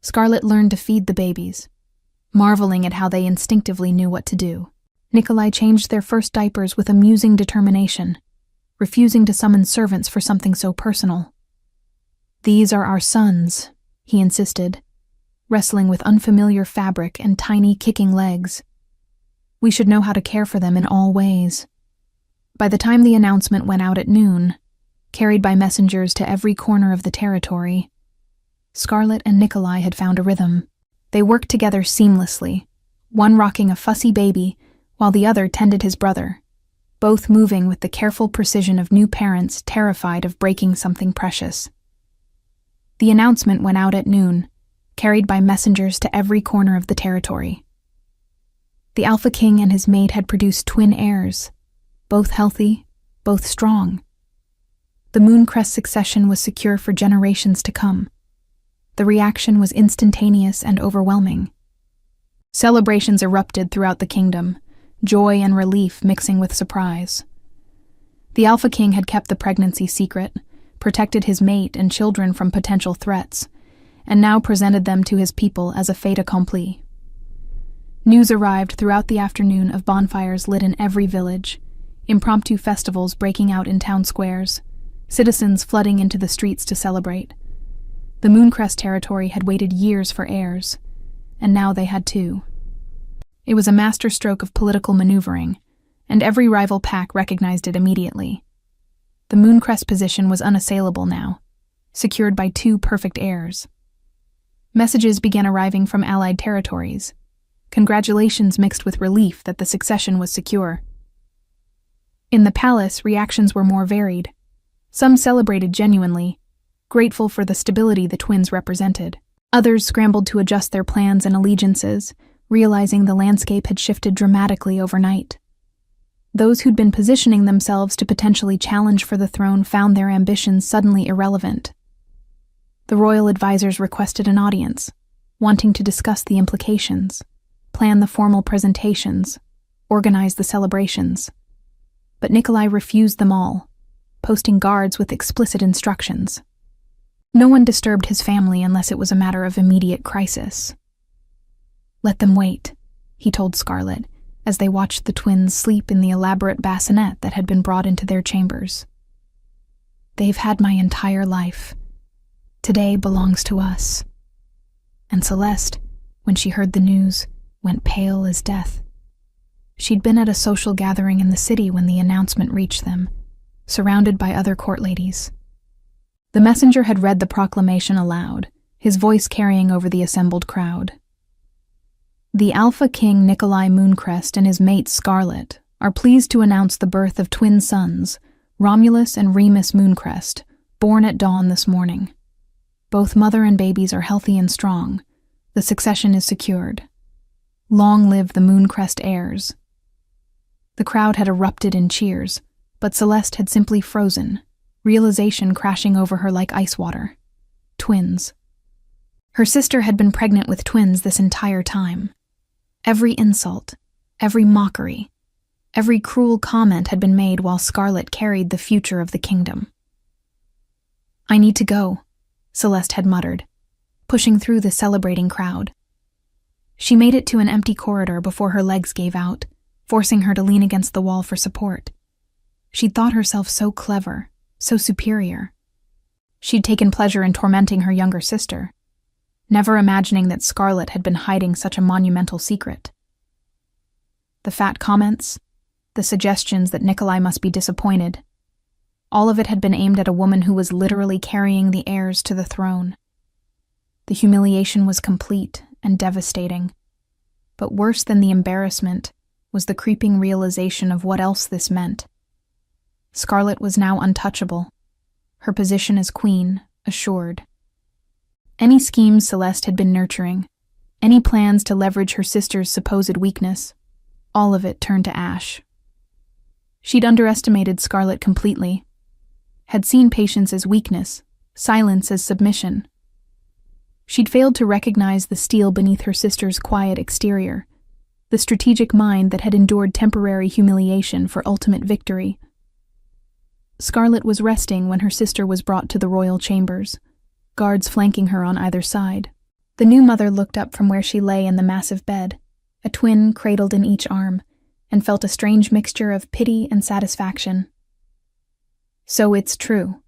Scarlet learned to feed the babies, marveling at how they instinctively knew what to do. Nikolai changed their first diapers with amusing determination, refusing to summon servants for something so personal. "These are our sons," he insisted, wrestling with unfamiliar fabric and tiny kicking legs. "We should know how to care for them in all ways." By the time the announcement went out at noon, carried by messengers to every corner of the territory, Scarlet and Nikolai had found a rhythm. They worked together seamlessly, one rocking a fussy baby while the other tended his brother, both moving with the careful precision of new parents terrified of breaking something precious. The announcement went out at noon, carried by messengers to every corner of the territory. The Alpha King and his mate had produced twin heirs, both healthy, both strong. The Mooncrest succession was secure for generations to come. The reaction was instantaneous and overwhelming. Celebrations erupted throughout the kingdom, joy and relief mixing with surprise. The Alpha King had kept the pregnancy secret, protected his mate and children from potential threats, and now presented them to his people as a fait accompli. News arrived throughout the afternoon of bonfires lit in every village, impromptu festivals breaking out in town squares, citizens flooding into the streets to celebrate. The Mooncrest territory had waited years for heirs, and now they had two. It was a masterstroke of political maneuvering, and every rival pack recognized it immediately. The Mooncrest position was unassailable now, secured by two perfect heirs. Messages began arriving from allied territories, congratulations mixed with relief that the succession was secure. In the palace, reactions were more varied. Some celebrated genuinely, grateful for the stability the twins represented. Others scrambled to adjust their plans and allegiances, realizing the landscape had shifted dramatically overnight. Those who'd been positioning themselves to potentially challenge for the throne found their ambitions suddenly irrelevant. The royal advisors requested an audience, wanting to discuss the implications, plan the formal presentations, organize the celebrations. But Nikolai refused them all, posting guards with explicit instructions. No one disturbed his family unless it was a matter of immediate crisis. "Let them wait," he told Scarlet, as they watched the twins sleep in the elaborate bassinet that had been brought into their chambers. "They've had my entire life. Today belongs to us." And Celeste, when she heard the news, went pale as death. She'd been at a social gathering in the city when the announcement reached them, surrounded by other court ladies. The messenger had read the proclamation aloud, his voice carrying over the assembled crowd. "The Alpha King Nikolai Mooncrest and his mate Scarlet are pleased to announce the birth of twin sons, Romulus and Remus Mooncrest, born at dawn this morning. Both mother and babies are healthy and strong. The succession is secured. Long live the Mooncrest heirs." The crowd had erupted in cheers, but Celeste had simply frozen, realization crashing over her like ice water. Twins. Her sister had been pregnant with twins this entire time. Every insult, every mockery, every cruel comment had been made while Scarlet carried the future of the kingdom. "I need to go," Celeste had muttered, pushing through the celebrating crowd. She made it to an empty corridor before her legs gave out, forcing her to lean against the wall for support. She'd thought herself so clever, so superior. She'd taken pleasure in tormenting her younger sister, never imagining that Scarlet had been hiding such a monumental secret. The fat comments, the suggestions that Nikolai must be disappointed, all of it had been aimed at a woman who was literally carrying the heirs to the throne. The humiliation was complete and devastating, but worse than the embarrassment was the creeping realization of what else this meant. Scarlet was now untouchable, her position as queen assured. Any schemes Celeste had been nurturing, any plans to leverage her sister's supposed weakness, all of it turned to ash. She'd underestimated Scarlet completely, had seen patience as weakness, silence as submission. She'd failed to recognize the steel beneath her sister's quiet exterior, the strategic mind that had endured temporary humiliation for ultimate victory. Scarlet was resting when her sister was brought to the royal chambers, guards flanking her on either side. The new mother looked up from where she lay in the massive bed, a twin cradled in each arm, and felt a strange mixture of pity and satisfaction. "So it's true,"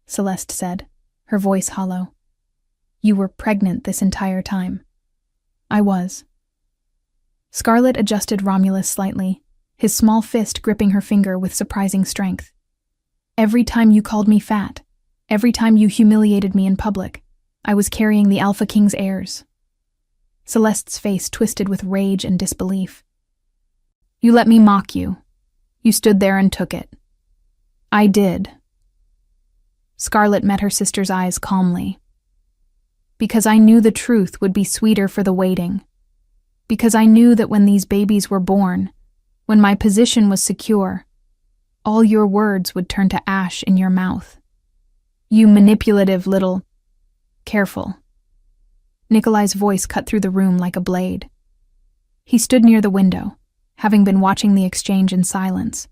Celeste said, her voice hollow. "You were pregnant this entire time." "I was." Scarlet adjusted Romulus slightly, his small fist gripping her finger with surprising strength. "Every time you called me fat, every time you humiliated me in public, I was carrying the Alpha King's heirs." Celeste's face twisted with rage and disbelief. You let me mock you. You stood there and took it. I did. Scarlet met her sister's eyes calmly. Because I knew the truth would be sweeter for the waiting. Because I knew that when these babies were born, when my position was secure, all your words would turn to ash in your mouth. You manipulative little... Careful. Nikolai's voice cut through the room like a blade. He stood near the window, having been watching the exchange in silence.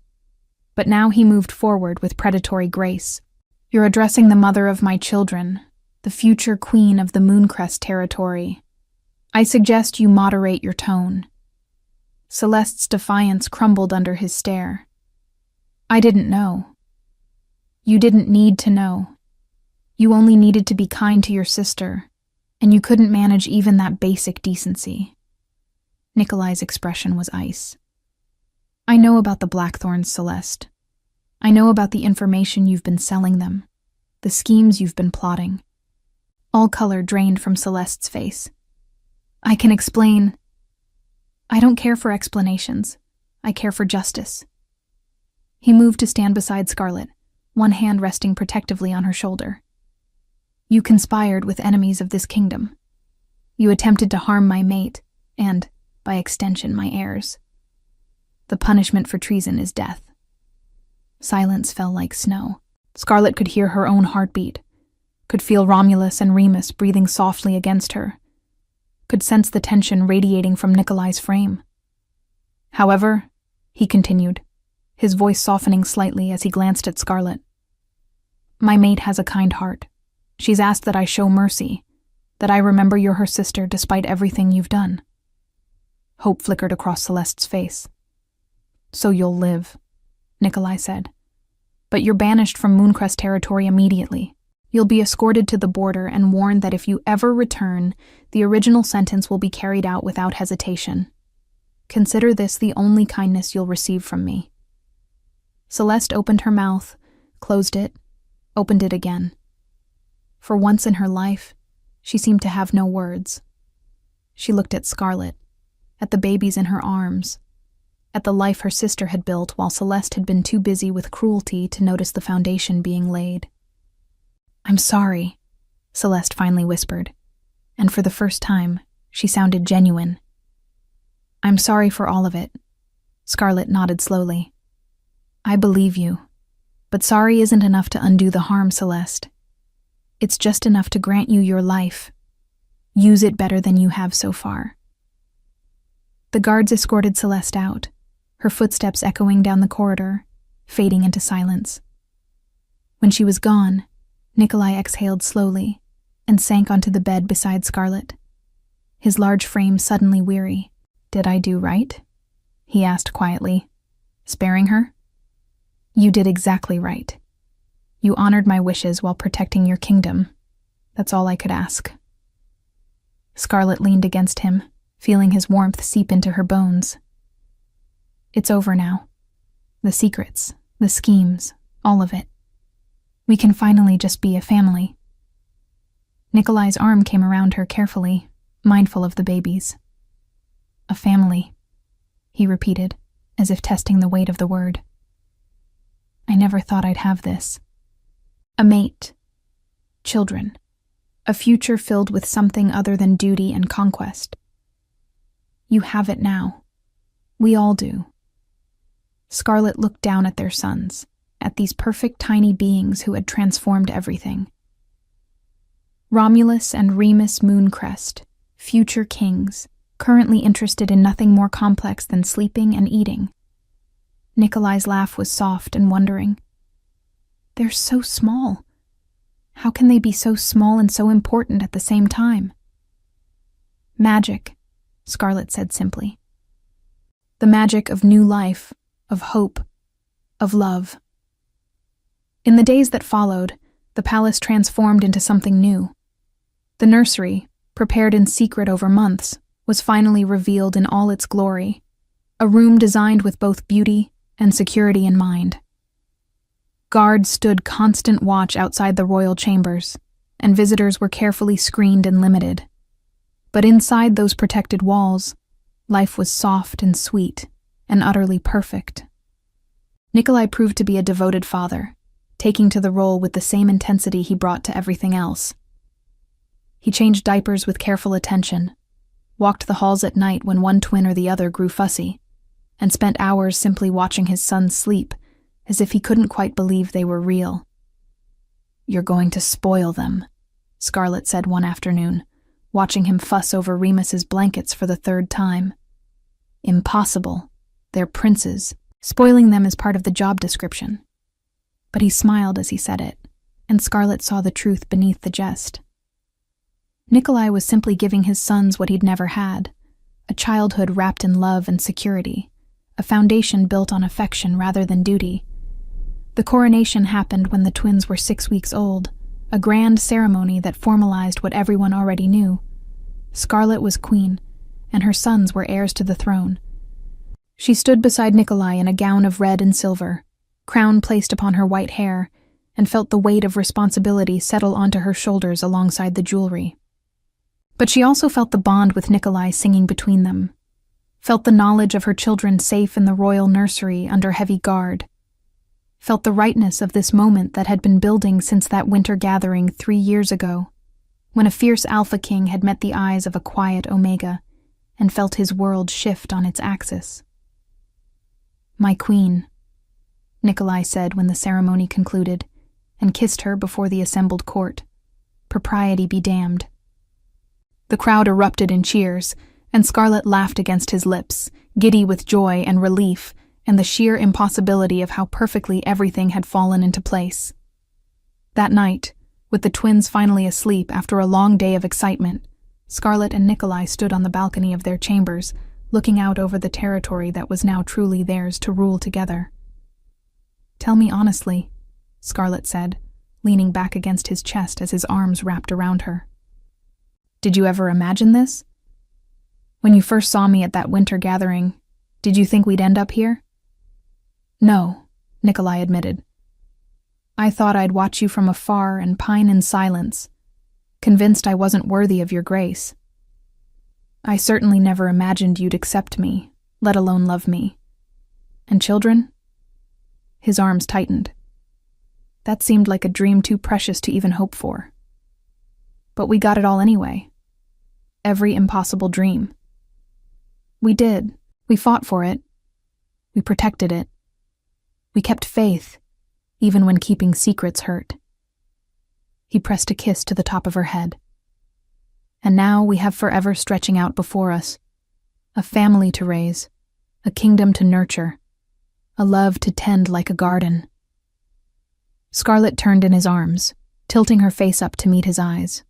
But now he moved forward with predatory grace. You're addressing the mother of my children, the future queen of the Mooncrest territory. I suggest you moderate your tone. Celeste's defiance crumbled under his stare. I didn't know. You didn't need to know. You only needed to be kind to your sister, and you couldn't manage even that basic decency. Nikolai's expression was ice. I know about the Blackthorns, Celeste. I know about the information you've been selling them, the schemes you've been plotting. All color drained from Celeste's face. I can explain. I don't care for explanations. I care for justice. He moved to stand beside Scarlet, one hand resting protectively on her shoulder. You conspired with enemies of this kingdom. You attempted to harm my mate, and, by extension, my heirs. The punishment for treason is death. Silence fell like snow. Scarlet could hear her own heartbeat, could feel Romulus and Remus breathing softly against her, could sense the tension radiating from Nikolai's frame. However, he continued, his voice softening slightly as he glanced at Scarlet. My mate has a kind heart. She's asked that I show mercy, that I remember you're her sister despite everything you've done. Hope flickered across Celeste's face. So you'll live, Nikolai said. But you're banished from Mooncrest territory immediately. You'll be escorted to the border and warned that if you ever return, the original sentence will be carried out without hesitation. Consider this the only kindness you'll receive from me. Celeste opened her mouth, closed it, opened it again. For once in her life, she seemed to have no words. She looked at Scarlet, at the babies in her arms, at the life her sister had built while Celeste had been too busy with cruelty to notice the foundation being laid. I'm sorry, Celeste finally whispered, and for the first time, she sounded genuine. I'm sorry for all of it. Scarlet nodded slowly. I believe you, but sorry isn't enough to undo the harm, Celeste. It's just enough to grant you your life. Use it better than you have so far. The guards escorted Celeste out, her footsteps echoing down the corridor, fading into silence. When she was gone, Nikolai exhaled slowly and sank onto the bed beside Scarlet, his large frame suddenly weary. Did I do right? He asked quietly, sparing her. You did exactly right. You honored my wishes while protecting your kingdom. That's all I could ask. Scarlet leaned against him, feeling his warmth seep into her bones. It's over now. The secrets, the schemes, all of it. We can finally just be a family. Nikolai's arm came around her carefully, mindful of the babies. A family, he repeated, as if testing the weight of the word. I never thought I'd have this. A mate. Children. A future filled with something other than duty and conquest. You have it now. We all do. Scarlet looked down at their sons, at these perfect tiny beings who had transformed everything. Romulus and Remus Mooncrest, future kings, currently interested in nothing more complex than sleeping and eating. Nikolai's laugh was soft and wondering. They're so small. How can they be so small and so important at the same time? Magic, Scarlet said simply. The magic of new life, of hope, of love. In the days that followed, the palace transformed into something new. The nursery, prepared in secret over months, was finally revealed in all its glory, a room designed with both beauty and security in mind. Guards stood constant watch outside the royal chambers, and visitors were carefully screened and limited. But inside those protected walls, life was soft and sweet and utterly perfect. Nikolai proved to be a devoted father, taking to the role with the same intensity he brought to everything else. He changed diapers with careful attention, walked the halls at night when one twin or the other grew fussy, and spent hours simply watching his sons sleep, as if he couldn't quite believe they were real. "You're going to spoil them," Scarlett said one afternoon, watching him fuss over Remus's blankets for the third time. "Impossible. They're princes. Spoiling them is part of the job description." But he smiled as he said it, and Scarlett saw the truth beneath the jest. Nikolai was simply giving his sons what he'd never had, a childhood wrapped in love and security, a foundation built on affection rather than duty. The coronation happened when the twins were 6 weeks old, a grand ceremony that formalized what everyone already knew. Scarlett was queen, and her sons were heirs to the throne. She stood beside Nikolai in a gown of red and silver, crown placed upon her white hair, and felt the weight of responsibility settle onto her shoulders alongside the jewelry. But she also felt the bond with Nikolai singing between them, felt the knowledge of her children safe in the royal nursery under heavy guard, felt the rightness of this moment that had been building since that winter gathering 3 years ago, when a fierce Alpha King had met the eyes of a quiet Omega and felt his world shift on its axis. "My queen," Nikolai said when the ceremony concluded, and kissed her before the assembled court. Propriety be damned. The crowd erupted in cheers, and Scarlett laughed against his lips, giddy with joy and relief, and the sheer impossibility of how perfectly everything had fallen into place. That night, with the twins finally asleep after a long day of excitement, Scarlett and Nikolai stood on the balcony of their chambers, looking out over the territory that was now truly theirs to rule together. "Tell me honestly," Scarlett said, leaning back against his chest as his arms wrapped around her. "Did you ever imagine this? When you first saw me at that winter gathering, did you think we'd end up here?" "No," Nikolai admitted. "I thought I'd watch you from afar and pine in silence, convinced I wasn't worthy of your grace. I certainly never imagined you'd accept me, let alone love me. And children?" His arms tightened. "That seemed like a dream too precious to even hope for. But we got it all anyway. Every impossible dream. We did. We fought for it. We protected it. We kept faith, even when keeping secrets hurt." He pressed a kiss to the top of her head. "And now we have forever stretching out before us. A family to raise, a kingdom to nurture, a love to tend like a garden." Scarlett turned in his arms, tilting her face up to meet his eyes.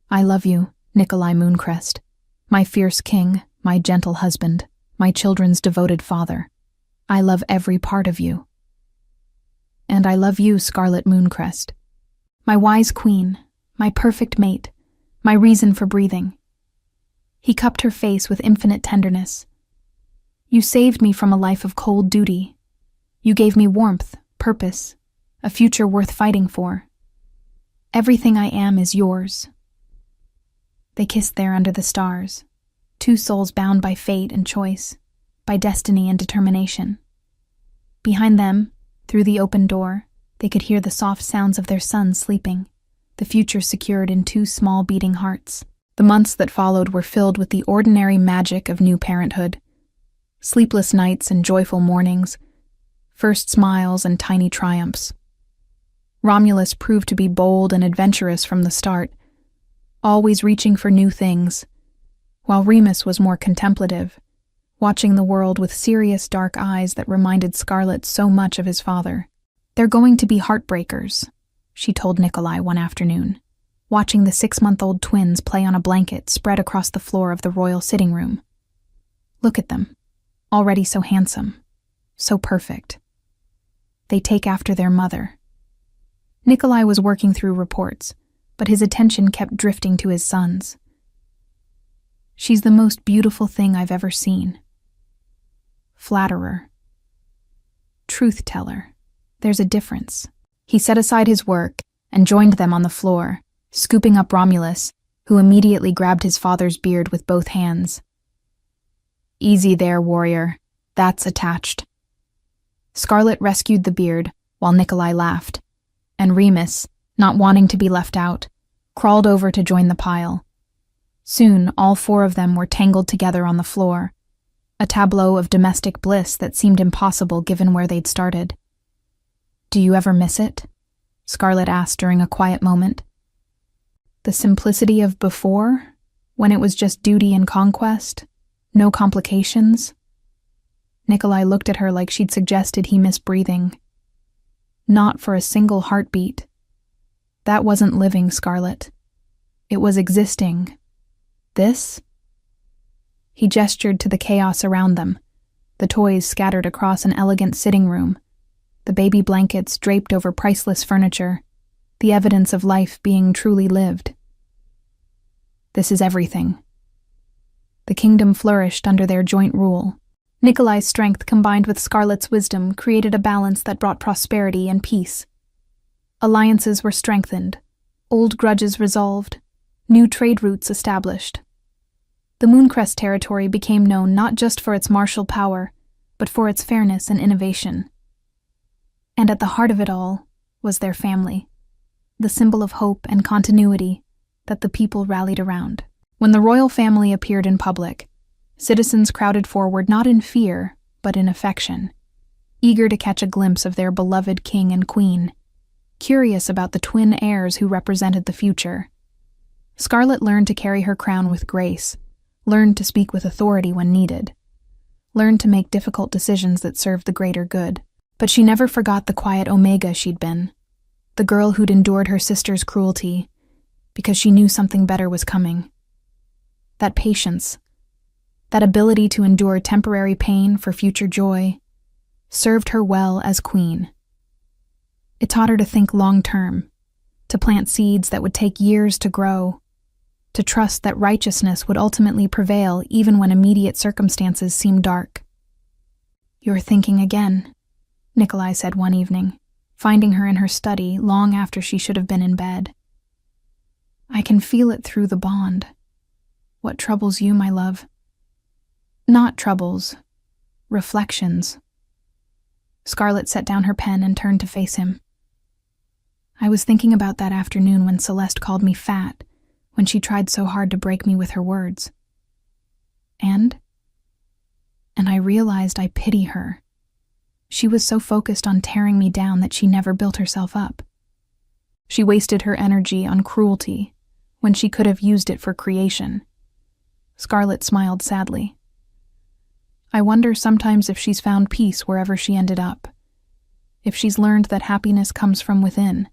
"I love you, Nikolai Mooncrest, my fierce king, my gentle husband, my children's devoted father. I love every part of you. And I love you, Scarlet Mooncrest, my wise queen, my perfect mate, my reason for breathing." He cupped her face with infinite tenderness. "You saved me from a life of cold duty. You gave me warmth, purpose, a future worth fighting for. Everything I am is yours." They kissed there under the stars, two souls bound by fate and choice, by destiny and determination. Behind them, through the open door, they could hear the soft sounds of their sons sleeping, the future secured in two small beating hearts. The months that followed were filled with the ordinary magic of new parenthood. Sleepless nights and joyful mornings, first smiles and tiny triumphs. Romulus proved to be bold and adventurous from the start, always reaching for new things, while Remus was more contemplative, watching the world with serious dark eyes that reminded Scarlett so much of his father. "They're going to be heartbreakers," she told Nikolai one afternoon, watching the 6-month-old twins play on a blanket spread across the floor of the royal sitting room. "Look at them, already so handsome, so perfect. They take after their mother." Nikolai was working through reports, but his attention kept drifting to his sons. "She's the most beautiful thing I've ever seen. Flatterer. Truth-teller. There's a difference." He set aside his work and joined them on the floor, scooping up Romulus, who immediately grabbed his father's beard with both hands. "Easy there, warrior. That's attached." Scarlet rescued the beard, while Nikolai laughed, and Remus, not wanting to be left out, crawled over to join the pile. Soon, all four of them were tangled together on the floor, a tableau of domestic bliss that seemed impossible given where they'd started. "Do you ever miss it?" Scarlet asked during a quiet moment. "The simplicity of before, when it was just duty and conquest, no complications?" Nikolai looked at her like she'd suggested he miss breathing. "Not for a single heartbeat. That wasn't living, Scarlet. It was existing. This?" He gestured to the chaos around them, the toys scattered across an elegant sitting room, the baby blankets draped over priceless furniture, the evidence of life being truly lived. "This is everything." The kingdom flourished under their joint rule. Nikolai's strength combined with Scarlet's wisdom created a balance that brought prosperity and peace. Alliances were strengthened, old grudges resolved, new trade routes established. The Mooncrest territory became known not just for its martial power, but for its fairness and innovation. And at the heart of it all was their family, the symbol of hope and continuity that the people rallied around. When the royal family appeared in public, citizens crowded forward not in fear, but in affection, eager to catch a glimpse of their beloved king and queen, curious about the twin heirs who represented the future. Scarlet learned to carry her crown with grace, learned to speak with authority when needed, learned to make difficult decisions that served the greater good. But she never forgot the quiet Omega she'd been, the girl who'd endured her sister's cruelty, because she knew something better was coming. That patience, that ability to endure temporary pain for future joy, served her well as queen. It taught her to think long-term, to plant seeds that would take years to grow, to trust that righteousness would ultimately prevail even when immediate circumstances seemed dark. "You're thinking again," Nikolai said one evening, finding her in her study long after she should have been in bed. "I can feel it through the bond. What troubles you, my love?" "Not troubles. Reflections." Scarlet set down her pen and turned to face him. "I was thinking about that afternoon when Celeste called me fat, when she tried so hard to break me with her words. And I realized I pity her. She was so focused on tearing me down that she never built herself up. She wasted her energy on cruelty when she could have used it for creation." Scarlet smiled sadly. "I wonder sometimes if she's found peace wherever she ended up, if she's learned that happiness comes from within,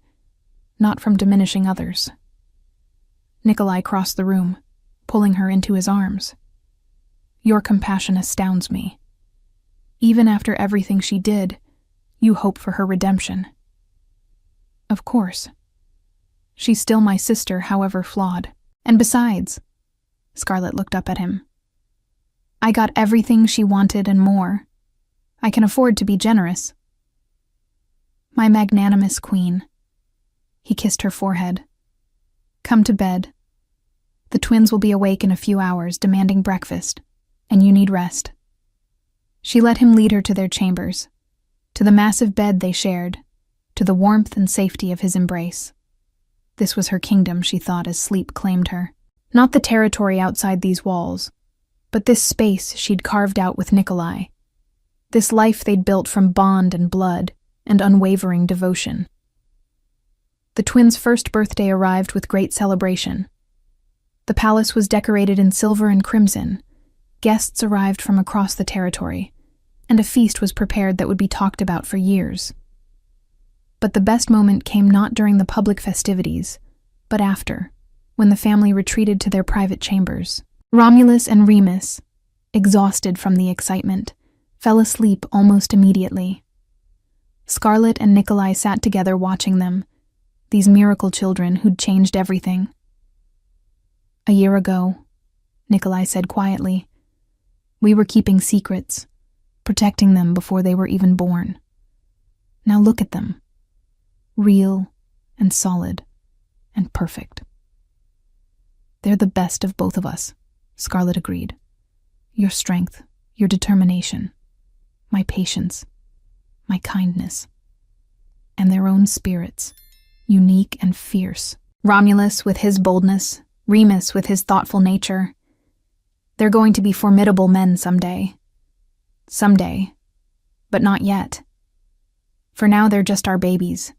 not from diminishing others." Nikolai crossed the room, pulling her into his arms. "Your compassion astounds me. Even after everything she did, you hope for her redemption." "Of course. She's still my sister, however flawed. And besides," Scarlet looked up at him, "I got everything she wanted and more. I can afford to be generous." "My magnanimous queen." He kissed her forehead. "Come to bed. The twins will be awake in a few hours, demanding breakfast, and you need rest." She let him lead her to their chambers, to the massive bed they shared, to the warmth and safety of his embrace. This was her kingdom, she thought, as sleep claimed her. Not the territory outside these walls, but this space she'd carved out with Nikolai. This life they'd built from bond and blood and unwavering devotion. The twins' first birthday arrived with great celebration. The palace was decorated in silver and crimson. Guests arrived from across the territory, and a feast was prepared that would be talked about for years. But the best moment came not during the public festivities, but after, when the family retreated to their private chambers. Romulus and Remus, exhausted from the excitement, fell asleep almost immediately. Scarlet and Nikolai sat together watching them, these miracle children who'd changed everything. "A year ago," Nikolai said quietly, "we were keeping secrets, protecting them before they were even born. Now look at them, real and solid and perfect." They're the best of both of us, Scarlet agreed. Your strength, your determination, my patience, my kindness, and their own spirits, unique and fierce. Romulus with his boldness, Remus with his thoughtful nature. They're going to be formidable men someday. Someday, but not yet. For now, they're just our babies.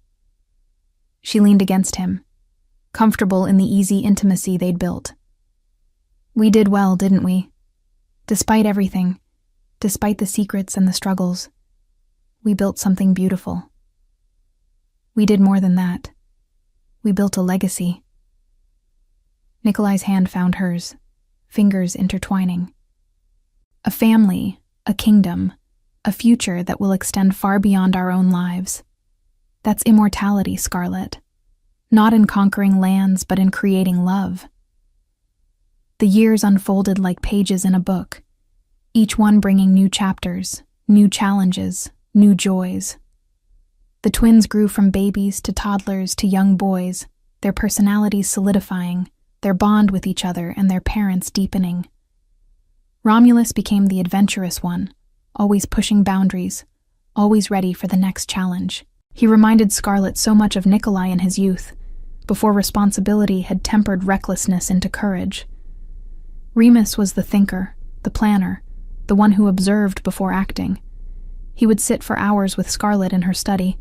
She leaned against him, comfortable in the easy intimacy they'd built. We did well, didn't we? Despite everything, despite the secrets and the struggles, we built something beautiful. We did more than that. We built a legacy. Nikolai's hand found hers, fingers intertwining. A family, a kingdom, a future that will extend far beyond our own lives. That's immortality, Scarlet. Not in conquering lands, but in creating love. The years unfolded like pages in a book, each one bringing new chapters, new challenges, new joys. The twins grew from babies to toddlers to young boys, their personalities solidifying, their bond with each other and their parents deepening. Romulus became the adventurous one, always pushing boundaries, always ready for the next challenge. He reminded Scarlet so much of Nikolai in his youth, before responsibility had tempered recklessness into courage. Remus was the thinker, the planner, the one who observed before acting. He would sit for hours with Scarlet in her study,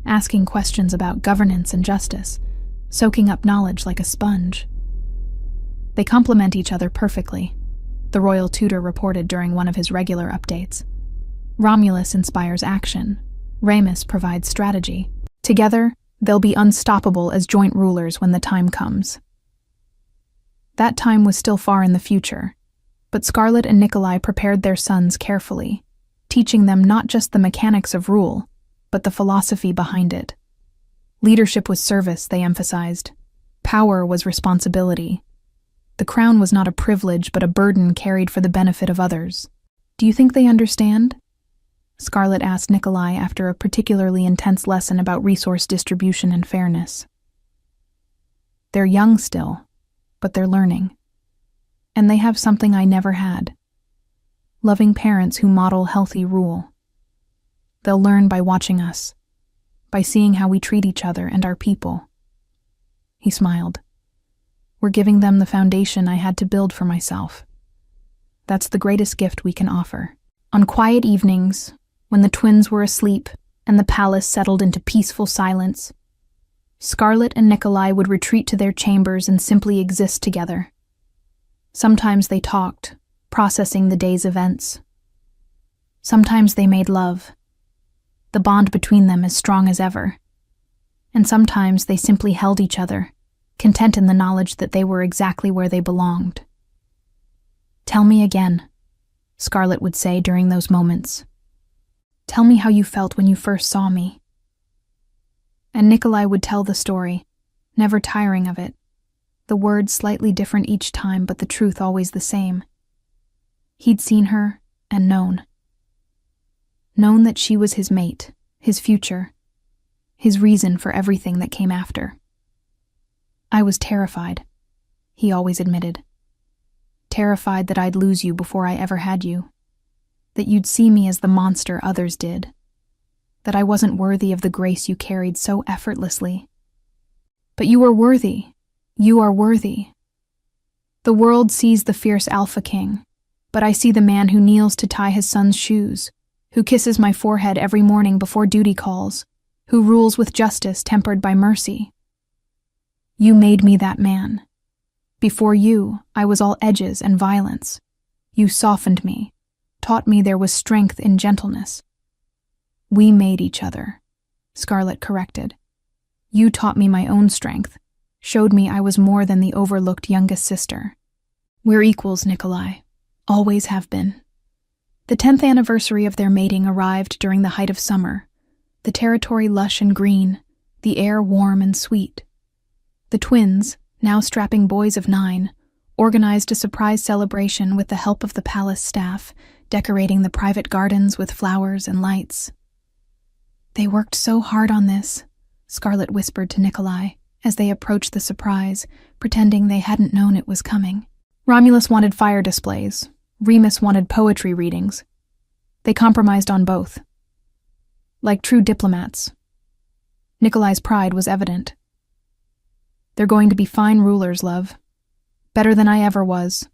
asking questions about governance and justice, soaking up knowledge like a sponge. They complement each other perfectly, the royal tutor reported during one of his regular updates. Romulus inspires action. Remus provides strategy. Together, they'll be unstoppable as joint rulers when the time comes. That time was still far in the future, but Scarlet and Nikolai prepared their sons carefully, teaching them not just the mechanics of rule, but the philosophy behind it. Leadership was service, they emphasized. Power was responsibility. The crown was not a privilege, but a burden carried for the benefit of others. Do you think they understand? Scarlet asked Nikolai after a particularly intense lesson about resource distribution and fairness. They're young still, but they're learning. And they have something I never had. Loving parents who model healthy rule. They'll learn by watching us, by seeing how we treat each other and our people. He smiled. We're giving them the foundation I had to build for myself. That's the greatest gift we can offer. On quiet evenings, when the twins were asleep and the palace settled into peaceful silence, Scarlet and Nikolai would retreat to their chambers and simply exist together. Sometimes they talked, processing the day's events. Sometimes they made love, the bond between them as strong as ever. And sometimes they simply held each other, content in the knowledge that they were exactly where they belonged. Tell me again, Scarlet would say during those moments. Tell me how you felt when you first saw me. And Nikolai would tell the story, never tiring of it, the words slightly different each time, but the truth always the same. He'd seen her and known. Known that she was his mate, his future, his reason for everything that came after. I was terrified, he always admitted. Terrified that I'd lose you before I ever had you. That you'd see me as the monster others did. That I wasn't worthy of the grace you carried so effortlessly. But you are worthy. You are worthy. The world sees the fierce Alpha King, but I see the man who kneels to tie his son's shoes, who kisses my forehead every morning before duty calls, who rules with justice tempered by mercy. You made me that man. Before you, I was all edges and violence. You softened me, taught me there was strength in gentleness. We made each other, Scarlet corrected. You taught me my own strength, showed me I was more than the overlooked youngest sister. We're equals, Nikolai. Always have been. The 10th anniversary of their mating arrived during the height of summer, the territory lush and green, the air warm and sweet. The twins, now strapping boys of 9, organized a surprise celebration with the help of the palace staff, decorating the private gardens with flowers and lights. They worked so hard on this, Scarlet whispered to Nikolai, as they approached the surprise, pretending they hadn't known it was coming. Romulus wanted fire displays. Remus wanted poetry readings. They compromised on both. Like true diplomats. Nikolai's pride was evident. They're going to be fine rulers, love. Better than I ever was.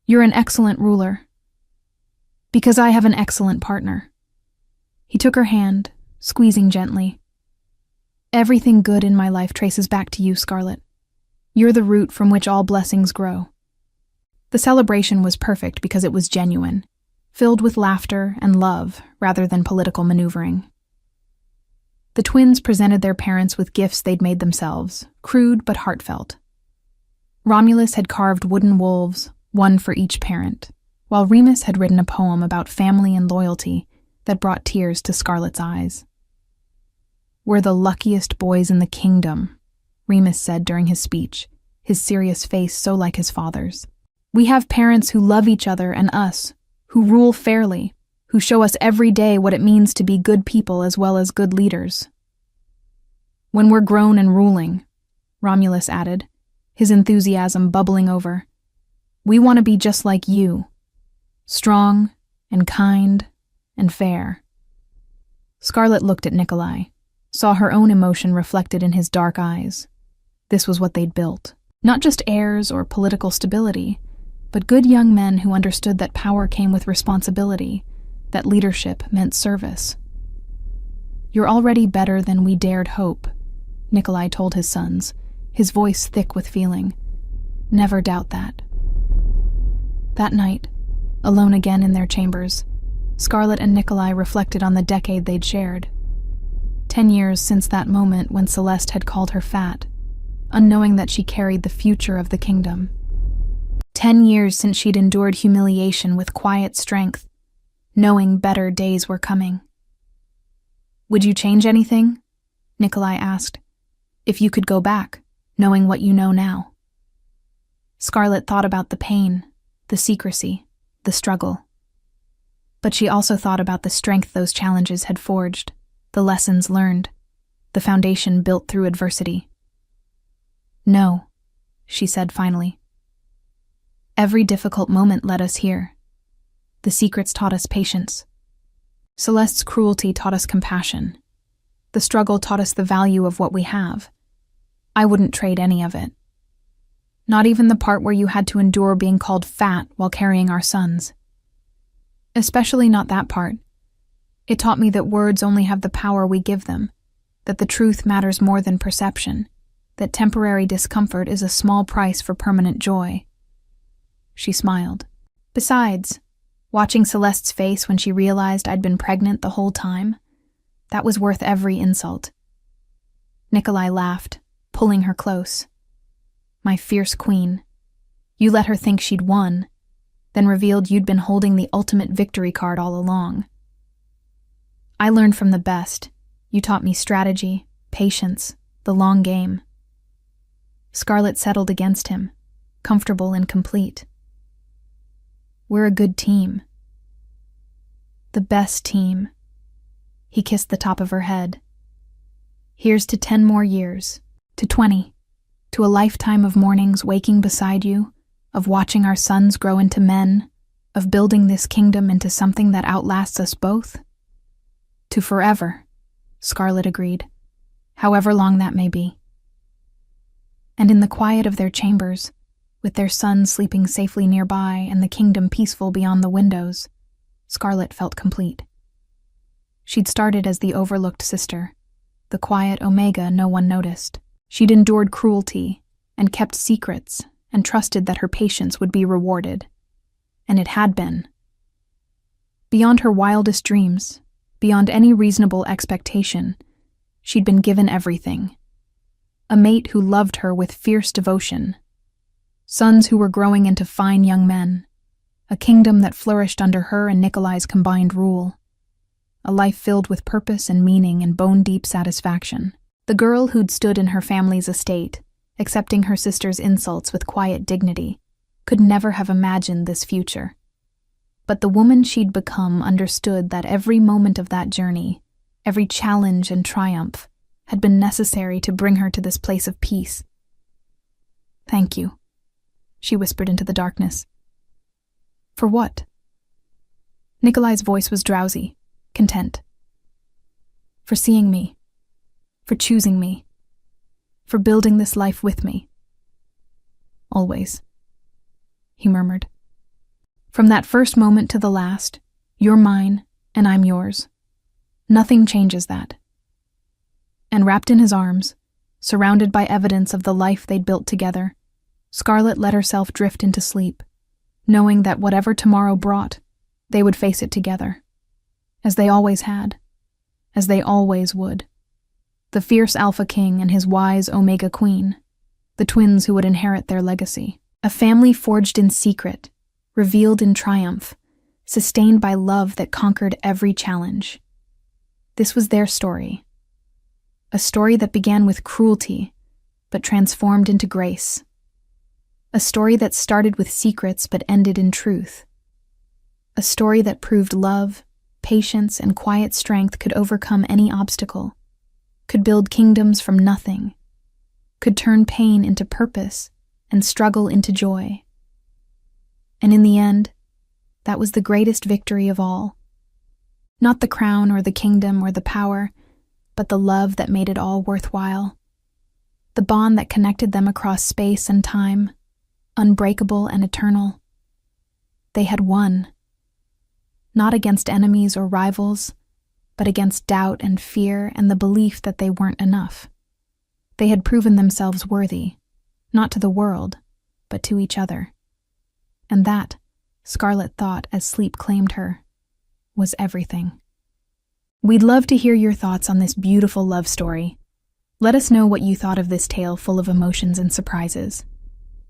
You're an excellent ruler. Because I have an excellent partner. He took her hand, squeezing gently. Everything good in my life traces back to you, Scarlet. You're the root from which all blessings grow. The celebration was perfect because it was genuine, filled with laughter and love rather than political maneuvering. The twins presented their parents with gifts they'd made themselves, crude but heartfelt. Romulus had carved wooden wolves, one for each parent, while Remus had written a poem about family and loyalty that brought tears to Scarlet's eyes. "We're the luckiest boys in the kingdom," Remus said during his speech, his serious face so like his father's. "We have parents who love each other and us, who rule fairly, who show us every day what it means to be good people as well as good leaders." "When we're grown and ruling," Romulus added, his enthusiasm bubbling over, "we want to be just like you, strong and kind and fair." Scarlet looked at Nikolai, saw her own emotion reflected in his dark eyes. This was what they'd built. Not just heirs or political stability, but good young men who understood that power came with responsibility, that leadership meant service. "You're already better than we dared hope," Nikolai told his sons, his voice thick with feeling. "Never doubt that." That night, alone again in their chambers, Scarlet and Nikolai reflected on the decade they'd shared. 10 years since that moment when Celeste had called her fat, unknowing that she carried the future of the kingdom. 10 years since she'd endured humiliation with quiet strength, knowing better days were coming. "Would you change anything?" Nikolai asked. "If you could go back, knowing what you know now." Scarlet thought about the pain, the secrecy, the struggle. But she also thought about the strength those challenges had forged, the lessons learned, the foundation built through adversity. "No," she said finally. "Every difficult moment led us here. The secrets taught us patience. Celeste's cruelty taught us compassion. The struggle taught us the value of what we have. I wouldn't trade any of it. Not even the part where you had to endure being called fat while carrying our sons. Especially not that part. It taught me that words only have the power we give them, that the truth matters more than perception, that temporary discomfort is a small price for permanent joy." She smiled. "Besides, watching Celeste's face when she realized I'd been pregnant the whole time, that was worth every insult." Nikolai laughed, pulling her close. "My fierce queen. You let her think she'd won, then revealed you'd been holding the ultimate victory card all along. I learned from the best. You taught me strategy, patience, the long game." Scarlet settled against him, comfortable and complete. "We're a good team. The best team." He kissed the top of her head. "Here's to 10 more years, to 20, to a lifetime of mornings waking beside you, of watching our sons grow into men, of building this kingdom into something that outlasts us both." "To forever," Scarlet agreed, "however long that may be." And in the quiet of their chambers, with their sons sleeping safely nearby and the kingdom peaceful beyond the windows, Scarlet felt complete. She'd started as the overlooked sister, the quiet Omega no one noticed. She'd endured cruelty and kept secrets and trusted that her patience would be rewarded. And it had been. Beyond her wildest dreams, beyond any reasonable expectation, she'd been given everything. A mate who loved her with fierce devotion. Sons who were growing into fine young men. A kingdom that flourished under her and Nikolai's combined rule. A life filled with purpose and meaning and bone-deep satisfaction. The girl who'd stood in her family's estate, accepting her sister's insults with quiet dignity, could never have imagined this future. But the woman she'd become understood that every moment of that journey, every challenge and triumph, had been necessary to bring her to this place of peace. "Thank you," she whispered into the darkness. "For what?" Nikolai's voice was drowsy, content. "For seeing me, for choosing me, for building this life with me. Always," he murmured. "From that first moment to the last, you're mine and I'm yours. Nothing changes that." And wrapped in his arms, surrounded by evidence of the life they'd built together, Scarlet let herself drift into sleep, knowing that whatever tomorrow brought, they would face it together. As they always had. As they always would. The fierce Alpha King and his wise Omega Queen, the twins who would inherit their legacy. A family forged in secret, revealed in triumph, sustained by love that conquered every challenge. This was their story. A story that began with cruelty, but transformed into grace. A story that started with secrets but ended in truth. A story that proved love, patience, and quiet strength could overcome any obstacle, could build kingdoms from nothing, could turn pain into purpose and struggle into joy. And in the end, that was the greatest victory of all. Not the crown or the kingdom or the power, but the love that made it all worthwhile. The bond that connected them across space and time, unbreakable and eternal. They had won. Not against enemies or rivals, but against doubt and fear and the belief that they weren't enough. They had proven themselves worthy, not to the world, but to each other. And that, Scarlet thought as sleep claimed her, was everything. We'd love to hear your thoughts on this beautiful love story. Let us know what you thought of this tale full of emotions and surprises.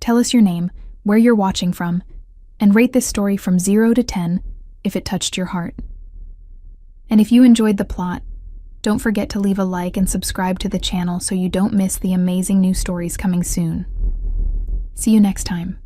Tell us your name, where you're watching from, and rate this story from 0 to 10 if it touched your heart. And if you enjoyed the plot, don't forget to leave a like and subscribe to the channel so you don't miss the amazing new stories coming soon. See you next time.